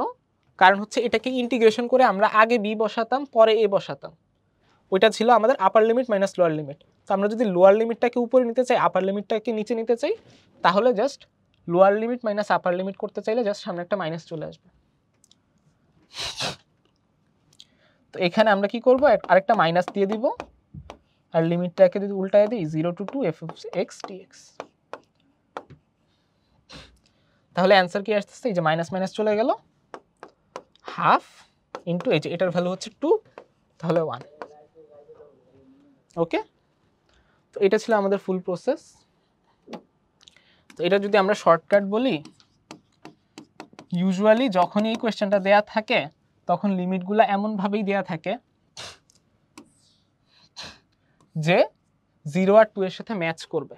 কারণ হচ্ছে এটাকে ইন্টিগ্রেশন করে আমরা আগে বি বসাতাম, পরে এ বসাতাম। ওইটা ছিল আমাদের আপার লিমিট মাইনাস লোয়ার লিমিট। তো আমরা যদি লোয়ার লিমিটটাকে উপরে নিতে চাই, আপার লিমিটটাকে নিচে নিতে চাই, তাহলে জাস্ট লোয়ার লিমিট মাইনাস আপার লিমিট করতে চাইলে জাস্ট সামনে একটা মাইনাস চলে আসবে। তো এখানে আমরা কি করব, আরেকটা মাইনাস দিয়ে দিব, আর লিমিটটাকে যদি উল্টায় দিই 0 to 2 f of x dx। তাহলে অ্যান্সার কি আসতেছে, এই যে মাইনাস মাইনাস চলে গেল, হাফ ইন্টু এই যে এটার ভ্যালু হচ্ছে 2, তাহলে 1। ওকে, তো এটা ছিল আমাদের ফুল প্রসেস। তো এটা যদি আমরা শর্টকাট বলি, ইউজুয়ালি যখনই এই কোয়েশ্চেনটা দেয়া থাকে তখন লিমিটগুলো এমনভাবেই দেয়া থাকে যে 0 আর 2 এর সাথে ম্যাচ করবে।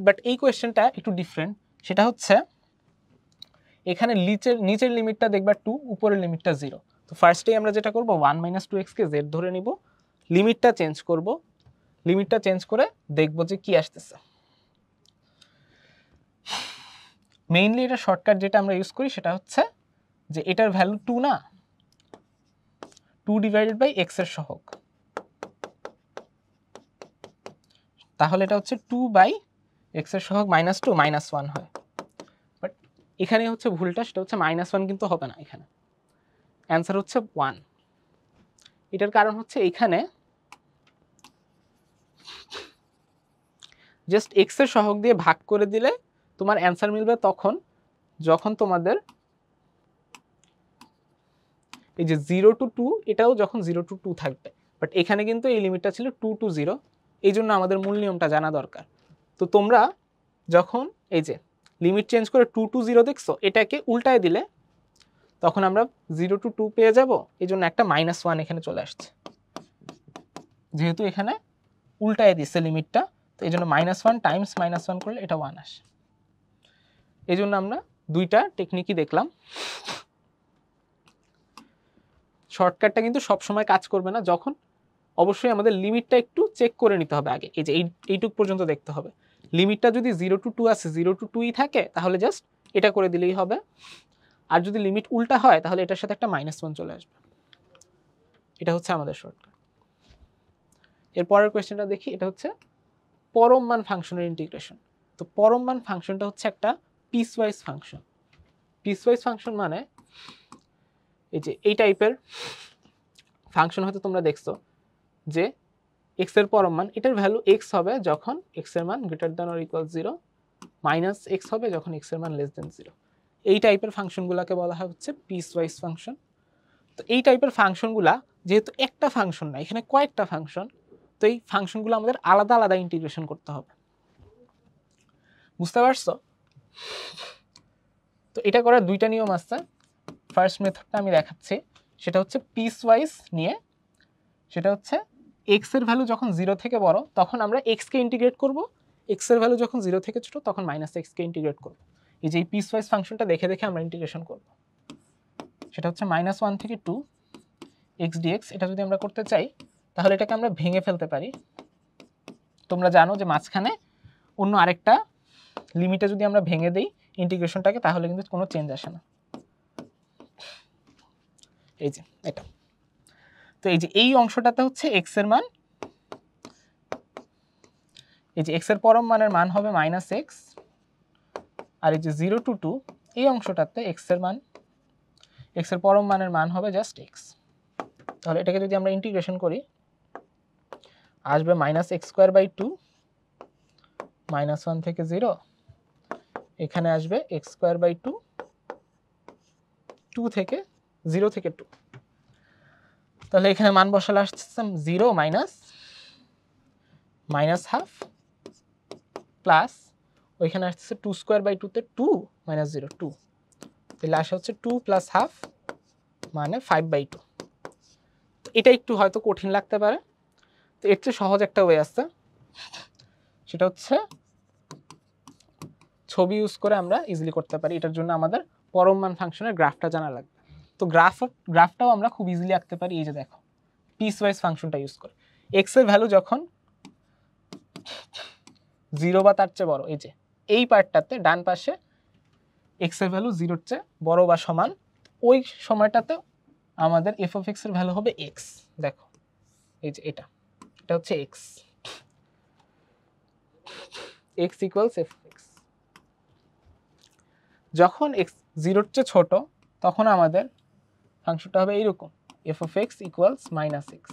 বাট এই কোয়েশ্চেনটা একটু ডিফারেন্ট, সেটা হচ্ছে এখানে নিচের লিমিটটা দেখবা 2, উপরের লিমিটটা 0। তো ফার্স্টেই আমরা যেটা করব, 1 - 2x কে z ধরে নিব, লিমিটটা চেঞ্জ করব, লিমিটটা চেঞ্জ করে দেখব যে কি আসতেছে। মেইনলি এটা শর্টকাট যেটা আমরা ইউজ করি সেটা হচ্ছে যে এটার ভ্যালু 2 না, 2 ডিভাইডেড বাই x এর সহগ, তাহলে এটা হচ্ছে 2 বাই x এর সহগ -2 -1 হয়। বাট এখানে হচ্ছে ভুলটা, সেটা হচ্ছে -1 কিন্তু হবে না, এখানে অ্যান্সার হচ্ছে 1। এটার কারণ হচ্ছে এখানে জাস্ট x এর সহগ দিয়ে ভাগ করে দিলে তোমার অ্যান্সার মিলবে তখন যখন তোমাদের এই যে 0 to 2, এটাও যখন 0 to 2 থাকবে। বাট এখানে কিন্তু এই লিমিটটা ছিল 2 to 0, এই জন্য আমাদের মূল নিয়মটা জানা দরকার। তো তোমরা যখন এই যে লিমিট চেঞ্জ করে 2 to 0 দেখছো, এটাকে উল্টায় দিলে তখন আমরা 0 to 2 পেয়ে যাব। এই জন্য একটা -1 এখানে চলে আসছে, যেহেতু এখানে উল্টায় দিচ্ছে লিমিটটা, তো এই জন্য -1 টাইমস -1 করলে এটা 1 আসে। এই জন্য আমরা দুইটা টেকনিকই দেখলাম। শর্টকাটটা কিন্তু সবসময় কাজ করবে না, যখন অবশ্যই আমাদের লিমিটটা একটু চেক করে নিতে হবে আগে। এই যে এইটুক পর্যন্ত দেখতে হবে, লিমিটটা যদি 0 to 2 আছে, 0 to 2ই থাকে, তাহলে জাস্ট এটা করে দিলেই হবে। আর যদি লিমিট উল্টা হয় তাহলে এটার সাথে একটা -1 চলে আসবে। এটা হচ্ছে আমাদের শর্টকাট। এর পরের কোয়েশ্চেনটা দেখি, এটা হচ্ছে পরম মান ফাংশনের ইন্টিগ্রেশন। তো পরম মান ফাংশনটা হচ্ছে একটা পিসওয়াইজ ফাংশন। পিসওয়াইজ ফাংশন মানে এই যে এই টাইপের ফাংশন হয়তো তোমরা দেখছো যে x এর পরম মান, এটার ভ্যালু x হবে যখন x এর মান > 0, -x হবে যখন x এর মান <0। এই টাইপের ফাংশনগুলোকে বলা হয় হচ্ছে পিসওয়াইজ ফাংশন। তো এই টাইপের ফাংশনগুলা যেহেতু একটা ফাংশন না, এখানে কয়েকটা ফাংশন, তো এই ফাংশনগুলো আমাদের আলাদা আলাদা ইন্টিগ্রেশন করতে হবে। বুঝতে পারছো? তো এটা করার দুইটা নিয়ম আছে। ফার্স্ট মেথডটা আমি দেখাচ্ছি, সেটা হচ্ছে পিস ওয়াইজ নিয়ে, সেটা হচ্ছে এক্স এর ভ্যালু যখন 0 থেকে বড় তখন আমরা এক্স কে ইন্টিগ্রেট করব, এক্স এর ভ্যালু যখন 0 থেকে ছোট তখন মাইনাস এক্স কে ইন্টিগ্রেট করব। এই যে এই পিস ওয়াইজ ফাংশনটা দেখে দেখে আমরা ইন্টিগ্রেশন করব। সেটা হচ্ছে -1 থেকে 2 এক্স ডিএক্স। এটা যদি আমরা করতে চাই তাহলে এটাকে আমরা ভেঙে ফেলতে পারি। তোমরা জানো যে মাঝখানে অন্য আরেকটা লিমিটে যদি আমরা ভেঙে দেই ইন্টিগ্রেশনটাকে তাহলে কিন্তু কোনো চেঞ্জ আসে না। এই যে এটা, তো এই যে এই অংশটাতে হচ্ছে এক্স এর মান, এই যে এক্স এর পরম মানের মান হবে -x, আর এই যে 0 to 2 এই অংশটাতে এক্স এর মান, এক্স এর পরম মানের মান হবে জাস্ট এক্স। তাহলে এটাকে যদি আমরা ইন্টিগ্রেশন করি আসবে -x²/2 -1 থেকে 0, এখানে আসবে x²/2 2 থেকে 0 থেকে 2। তাহলে এখানে মান বসালে আসছে 0 মাইনাস হাফ প্লাস ওইখানে আসছে 2²/2 তে 2 - 0 2, তাহলে আসে হচ্ছে 2 + হাফ মানে 5/2। এটা একটু হয়তো কঠিন লাগতে পারে, তো এর চেয়ে সহজ একটা ওয়ে আছে, সেটা হচ্ছে ছবি ইউজ করে আমরা ইজিলি করতে পারি। এটার জন্য আমাদের পরম মান ফাংশনের গ্রাফটা জানা লাগবে। তো গ্রাফটাও আমরা খুব ইজিলি আঁকতে পারি। এই যে দেখো পিস ওয়াইজ ফাংশনটা ইউজ করে এক্স এর ভ্যালু যখন 0 বা তার চেয়ে বড়, এই যে এই পার্টটাতে ডান পাশে এক্স এর ভ্যালু 0-র চেয়ে বড় বা সমান, ওই সময়টাতে আমাদের এফ অফ এক্স এর ভ্যালু হবে এক্স। দেখো এই যে এটা হচ্ছে x, x equals F of x. যখন এক্স 0-র চেয়ে ছোট তখন আমাদের ফাংশনটা হবে এইরকম, F of x equals -x।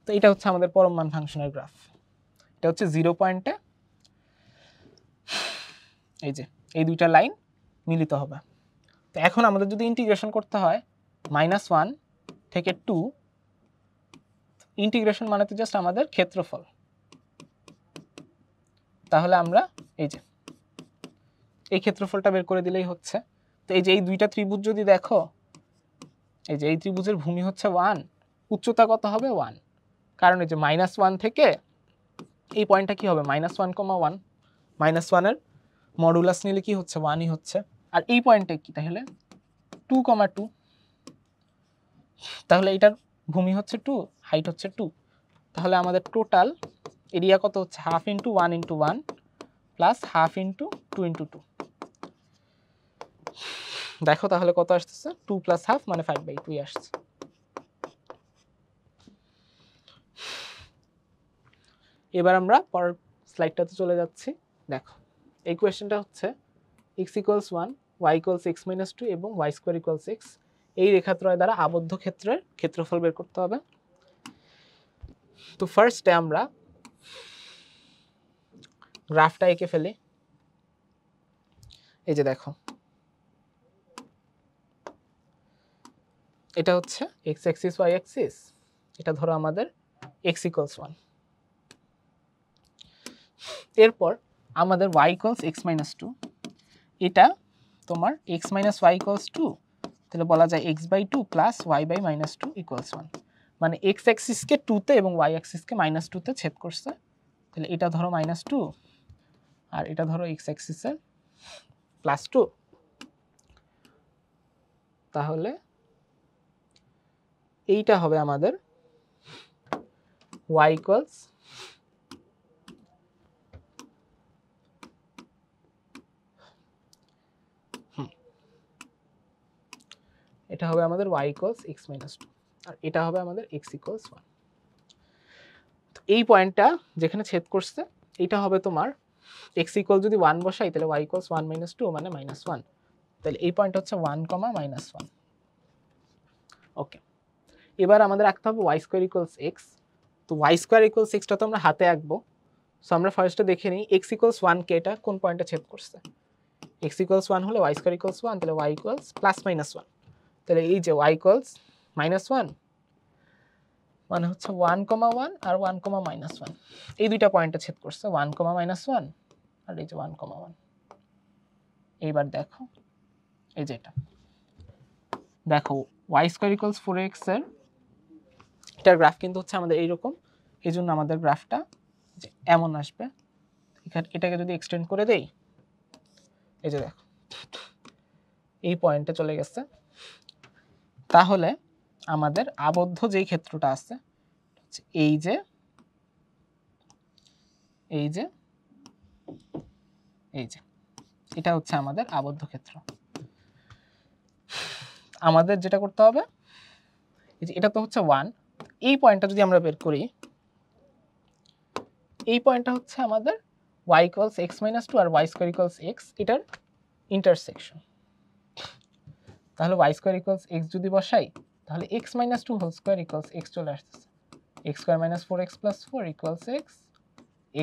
তো এটা হচ্ছে আমাদের পরম মান ফাংশনের গ্রাফ। এটা হচ্ছে 0 পয়েন্টে এই যে এই দুইটা লাইন মিলিত হবে। তো এখন আমাদের যদি ইন্টিগ্রেশন করতে হয় -1 থেকে 2, ইন্টিগ্রেশন মানে তো জাস্ট আমাদের ক্ষেত্রফল। তাহলে আমরা এই যে এই ক্ষেত্রফলটা বের করে দিলেই হচ্ছে। তো এই যে এই দুইটা ত্রিভুজ যদি দেখো, এই যে এই ত্রিভুজের ভূমি হচ্ছে 1, উচ্চতা কত হবে 1, কারণ এই যে -1 থেকে এই পয়েন্টটা কি হবে -1,1, -1 এর মডুলাস নিলে কি হচ্ছে 1ই হচ্ছে। আর এই পয়েন্টটা কি তাহলে 2,2, তাহলে এটার ভূমি হচ্ছে 2, হাইট হচ্ছে 2। তাহলে আমাদের টোটাল এরিয়া কত হচ্ছে 1/2 × 1 × 1 প্লাস 1/2 × 2 × 2। দেখো তাহলে কত আসতেছে 2 + হাফ মানে 5/2 আসছে। এবার আমরা পরের স্লাইডটাতে চলে যাচ্ছি। দেখো এই কোয়েশ্চেনটা হচ্ছে x = 1, y = x - 2 এবং y² = x, এই রেখাত্রয় দ্বারা আবদ্ধ ক্ষেত্রের ক্ষেত্রফল বের করতে হবে। তো ফার্স্টে আমরা গ্রাফটা এঁকে ফেলি। এই যে দেখো এটা হচ্ছে x অ্যাক্সিস y অ্যাক্সিস, এটা ধরো আমাদের x = 1। এরপর আমাদের y = x - 2, এটা তোমার x - y = 2, তাহলে বলা যায় x/2 + y/-2 = 1, মানে x অ্যাক্সিসকে 2 তে এবং y অ্যাক্সিসকে -2 তে ছেদ করছে। তাহলে এটা ধরো -2 আর এটা ধরো x অ্যাক্সিসের +2, তাহলে এইটা হবে আমাদের y = এটা হবে আমাদের y = x - 2 আর এটা হবে আমাদের x = 1। তো এই পয়েন্টটা যেখানে ছেদ করছে এটা হবে তোমার x যদি 1 বসাই তাহলে y = 1 - 2 মানে -1, তাহলে এই পয়েন্ট হচ্ছে 1, -1। ওকে, এবার আমাদের আঁকতে হবে y² = x। তো y² = x টা তো আমরা হাতে আঁকবো। সো আমরা ফার্স্টে দেখে নিই x = 1 কে এটা কোন পয়েন্টে ছেদ করছে। x = 1 হলে y² = 1, তাহলে y = +-1, তাহলে এই যে y = -1 মানে হচ্ছে 1, 1 আর 1, -1, এই দুইটা পয়েন্টে ছেদ করছে 1, -1 আর এই যে 1, 1। এইবার দেখো এই যে এটা দেখো ওয়াই স্কোয়ার ইকুয়ালস 4x এর এটার গ্রাফ কিন্তু হচ্ছে আমাদের এইরকম, এই জন্য আমাদের গ্রাফটা এমন আসবে। এটাকে যদি এক্সটেন্ড করে দেই, এই যে দেখো এই পয়েন্টে চলে গেছে, তাহলে আমাদের আবদ্ধ যেই ক্ষেত্রটা আছে এই যে এই যে এই যে এটা হচ্ছে আমাদের আবদ্ধ ক্ষেত্র। আমাদের যেটা করতে হবে, এটা তো হচ্ছে 1, এই পয়েন্টটা যদি আমরা বের করি, এই পয়েন্টটা হচ্ছে আমাদের y ইকুয়ালস x মাইনাস 2 আর y স্কোয়ার ইকুয়ালস x, এটার ইন্টারসেকশন। তাহলে y স্কোয়ার ইকুয়ালস x যদি বসাই, তাহলে x minus 2 whole square equals x চলে আসতেছে। x square minus 4x plus 4 equals x,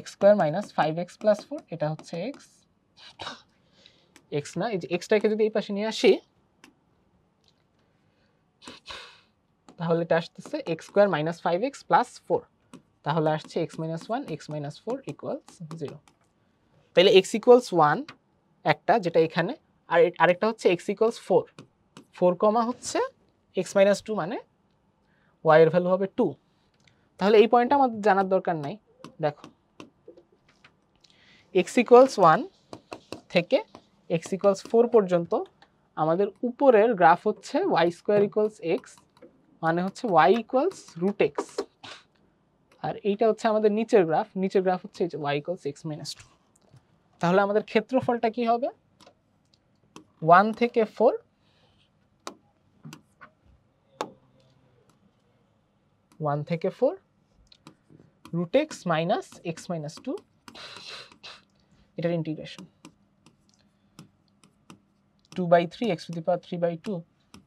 x square minus 5x plus 4 এটা হচ্ছে x, x না, এই যে xটাকে যদি এই পাশে নিয়ে আসি, তাহলে এটা আসতেছে x square minus 5x plus 4, তাহলে আসছে x minus 1 x minus 4 equals 0। তাহলে x ইকুয়ালস 1 একটা, যেটা এখানে, আর আরেকটা হচ্ছে x ইকুয়ালস 4, 4 কমা হচ্ছে x মাইনাস 2 মানে y এর ভ্যালু হবে 2। তাহলে এই পয়েন্টটা আমাদের জানার দরকার নাই। দেখো x ইকুয়ালস 1 থেকে x ইকুয়ালস 4 পর্যন্ত আমাদের উপরের গ্রাফ হচ্ছে y স্কোয়ার ইকুয়ালস x, মানে হচ্ছে y ইকুয়ালস রুট x, আর এইটা হচ্ছে আমাদের নিচের গ্রাফ হচ্ছে এই যে y ইকুয়ালস x মাইনাস 2। তাহলে আমাদের ক্ষেত্রফলটা কি হবে, 1 থেকে 4, 1 থেকে 4 root x minus x minus 2, এটার integration 2/3 x to the power 3/2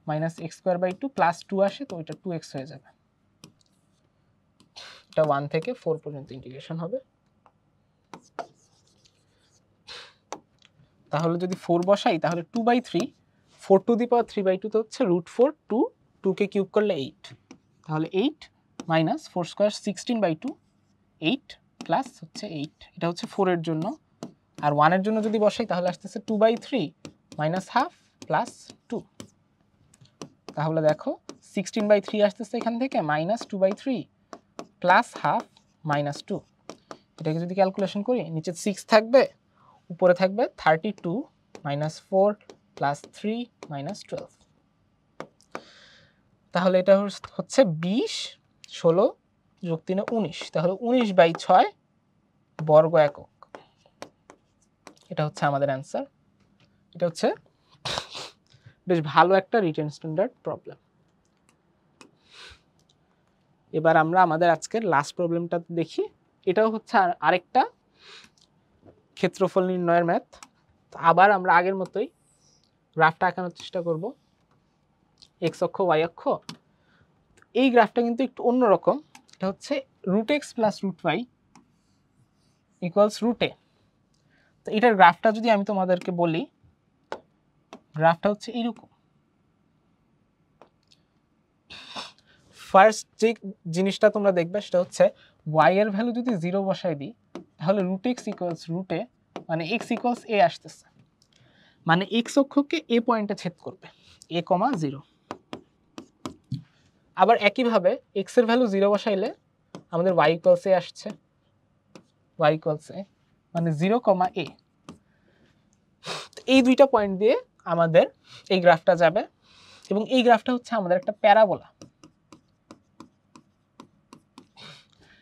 minus x square by 2 plus 2 আসে, তো এটা 2x হয়ে যাবে। এটা 1 থেকে 4 পর্যন্ত ইন্টিগ্রেশন হবে। তাহলে যদি 4 বসাই, তাহলে 2/3, 4 টু দি পাওয়ার 3/2 তো হচ্ছে রুট 4, 2 কে কিউব করলে 8, তাহলে 8 মাইনাস 4 স্কোয়ার 16/2, 8 প্লাস হচ্ছে 8, এটা হচ্ছে 4 এর জন্য। আর 1 এর জন্য যদি বসাই, তাহলে আসতেছে 2/3 মাইনাস হাফ প্লাস 2, তাহলে দেখো 16/3 আসতেছে এখান থেকে, মাইনাস 2/3 প্লাস হাফ মাইনাস 2, এটাকে যদি ক্যালকুলেশন করি, নিচে 6 থাকবে, উপরে থাকবে 32 মাইনাস 4 প্লাস 3 মাইনাস 12, তাহলে এটা হচ্ছে 20, 16 যোগ 3 19, তাহলে 19/6 বর্গ একক, এটা হচ্ছে আমাদের অ্যান্সার। এটা হচ্ছে বেশ ভালো একটা রিটেন স্ট্যান্ডার্ড প্রবলেম। এবার আমরা আমাদের আজকের লাস্ট প্রবলেমটা দেখি। এটাও হচ্ছে আরেকটা ক্ষেত্রফল নির্ণয়ের ম্যাথ। আবার আমরা আগের মতোই গ্রাফটা আঁকানোর চেষ্টা করব, এক্স অক্ষ ওয়াই অক্ষ। এই গ্রাফটা কিন্তু একটু অন্যরকম, এটা হচ্ছে root X plus root Y equals root A. তো এটার গ্রাফটা যদি আমি তোমাদেরকে বলি, গ্রাফটা হচ্ছে এইরকম। ফার্স্ট যে জিনিসটা তোমরা দেখবে সেটা হচ্ছে y এর ভ্যালু যদি 0 বসাই দিই, তাহলে রুট এক্স ইকুয়ালস রুট এ, মানে এক্স ইকুয়ালস এ আসতেছে, মানে এক্স অক্ষকে এ পয়েন্টে ছেদ করবে, a, 0। আবার একইভাবে এক্স এর ভ্যালু 0 বসাইলে আমাদের y ইকুয়ালস এ আসছে, y ইকুয়ালস এ মানে 0, a। এই দুইটা পয়েন্ট দিয়ে আমাদের এই গ্রাফটা যাবে, এবং এই গ্রাফটা হচ্ছে আমাদের একটা প্যারাবোলা।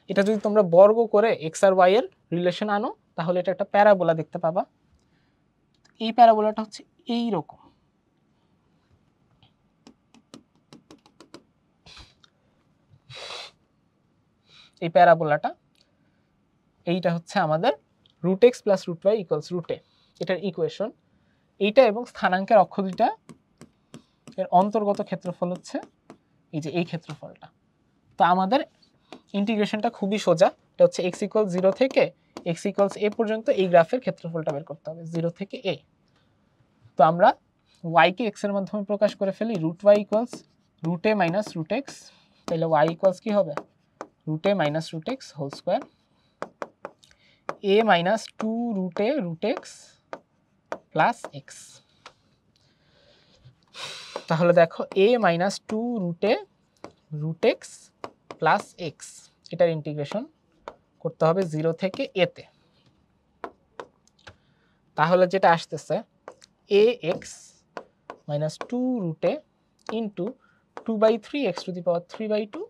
এটা যদি তোমরা বর্গ করে এক্স আর ওয়াই এর রিলেশন আনো, তাহলে এটা একটা প্যারাবোলা দেখতে পাবা। এই প্যারাবোলাটা হচ্ছে এই রকম। এই প্যারাবোলাটা, এইটা হচ্ছে আমাদের root X plus root Y equals root A, এটার ইকুয়েশন এইটা, এবং স্থানাঙ্কের অক্ষ দুইটা এর অন্তর্গত ক্ষেত্রফল হচ্ছে এই যে এই ক্ষেত্রফলটা। তো আমাদের ইন্টিগ্রেশনটা খুবই সোজা, এটা হচ্ছে x ইকুয়াল 0 থেকে x ইকুয়ালস a পর্যন্ত এই গ্রাফের ক্ষেত্রফলটা বের করতে হবে, 0 থেকে a। তো আমরা y কে x এর মাধ্যমে প্রকাশ করে ফেলি, root y equals root a minus root x, তাহলে y ইকুয়ালস কি হবে, root a minus root x whole square, a minus 2 root a root x plus x। তাহলে দেখো a মাইনাস 2 রুটে রুট এক্স প্লাস এক্স, এটার integration করতে হবে 0 থেকে a তে। তাহলে যেটা আসতেছে ax মাইনাস 2 রুটে into 2/3 x to the power 3/2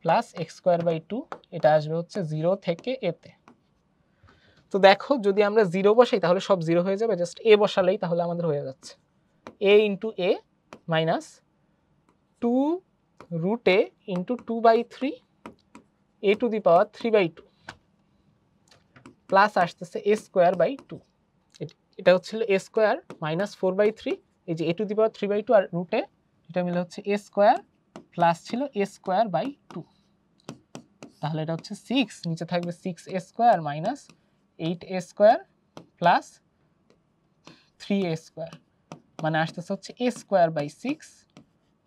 plus X square by 2, এটা আসবে হচ্ছে 0 থেকে a তে। তো দেখো যদি আমরা 0 বসাই তাহলে সব 0 হয়ে যাবে, জাস্ট a বসালেই তাহলে আমাদের হয়ে যাচ্ছে a into a minus 2 root a into 2/3 a to the power 3/2 plus আসতেছে a স্কোয়ার বাই 2, এটা হচ্ছিল a স্কোয়ার মাইনাস 4/3, এই যে a টু দি পাওয়ার 3/2 আর রুটে এটা মিলে হচ্ছে a স্কোয়ার প্লাস ছিল a স্কোয়ার বাই 2, তাহলে এটা হচ্ছে 6, নিচে থাকবে 6a square minus 8a square plus 3a square, মানে আসতেছে হচ্ছে a স্কোয়ার বাই 6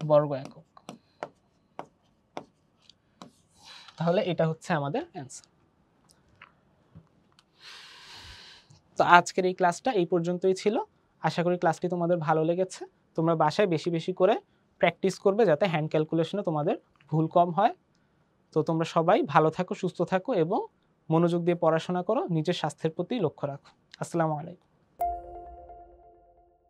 বর্গ একক। তাহলে এটা হচ্ছে আমাদের অ্যান্সার। তো আজকের এই ক্লাসটা এই পর্যন্তই ছিল। আশা করি ক্লাসটি তোমাদের ভালো লেগেছে। তোমরা বাসায় বেশি বেশি করে প্র্যাকটিস করবে যাতে হ্যান্ড ক্যালকুলেশনে তোমাদের ভুল কম হয়। তো তোমরা সবাই ভালো থাকো, সুস্থ থাকো এবং মনোযোগ দিয়ে পড়াশোনা করো, নিজের স্বাস্থ্যের প্রতি লক্ষ্য রাখো। আসসালামু আলাইকুম।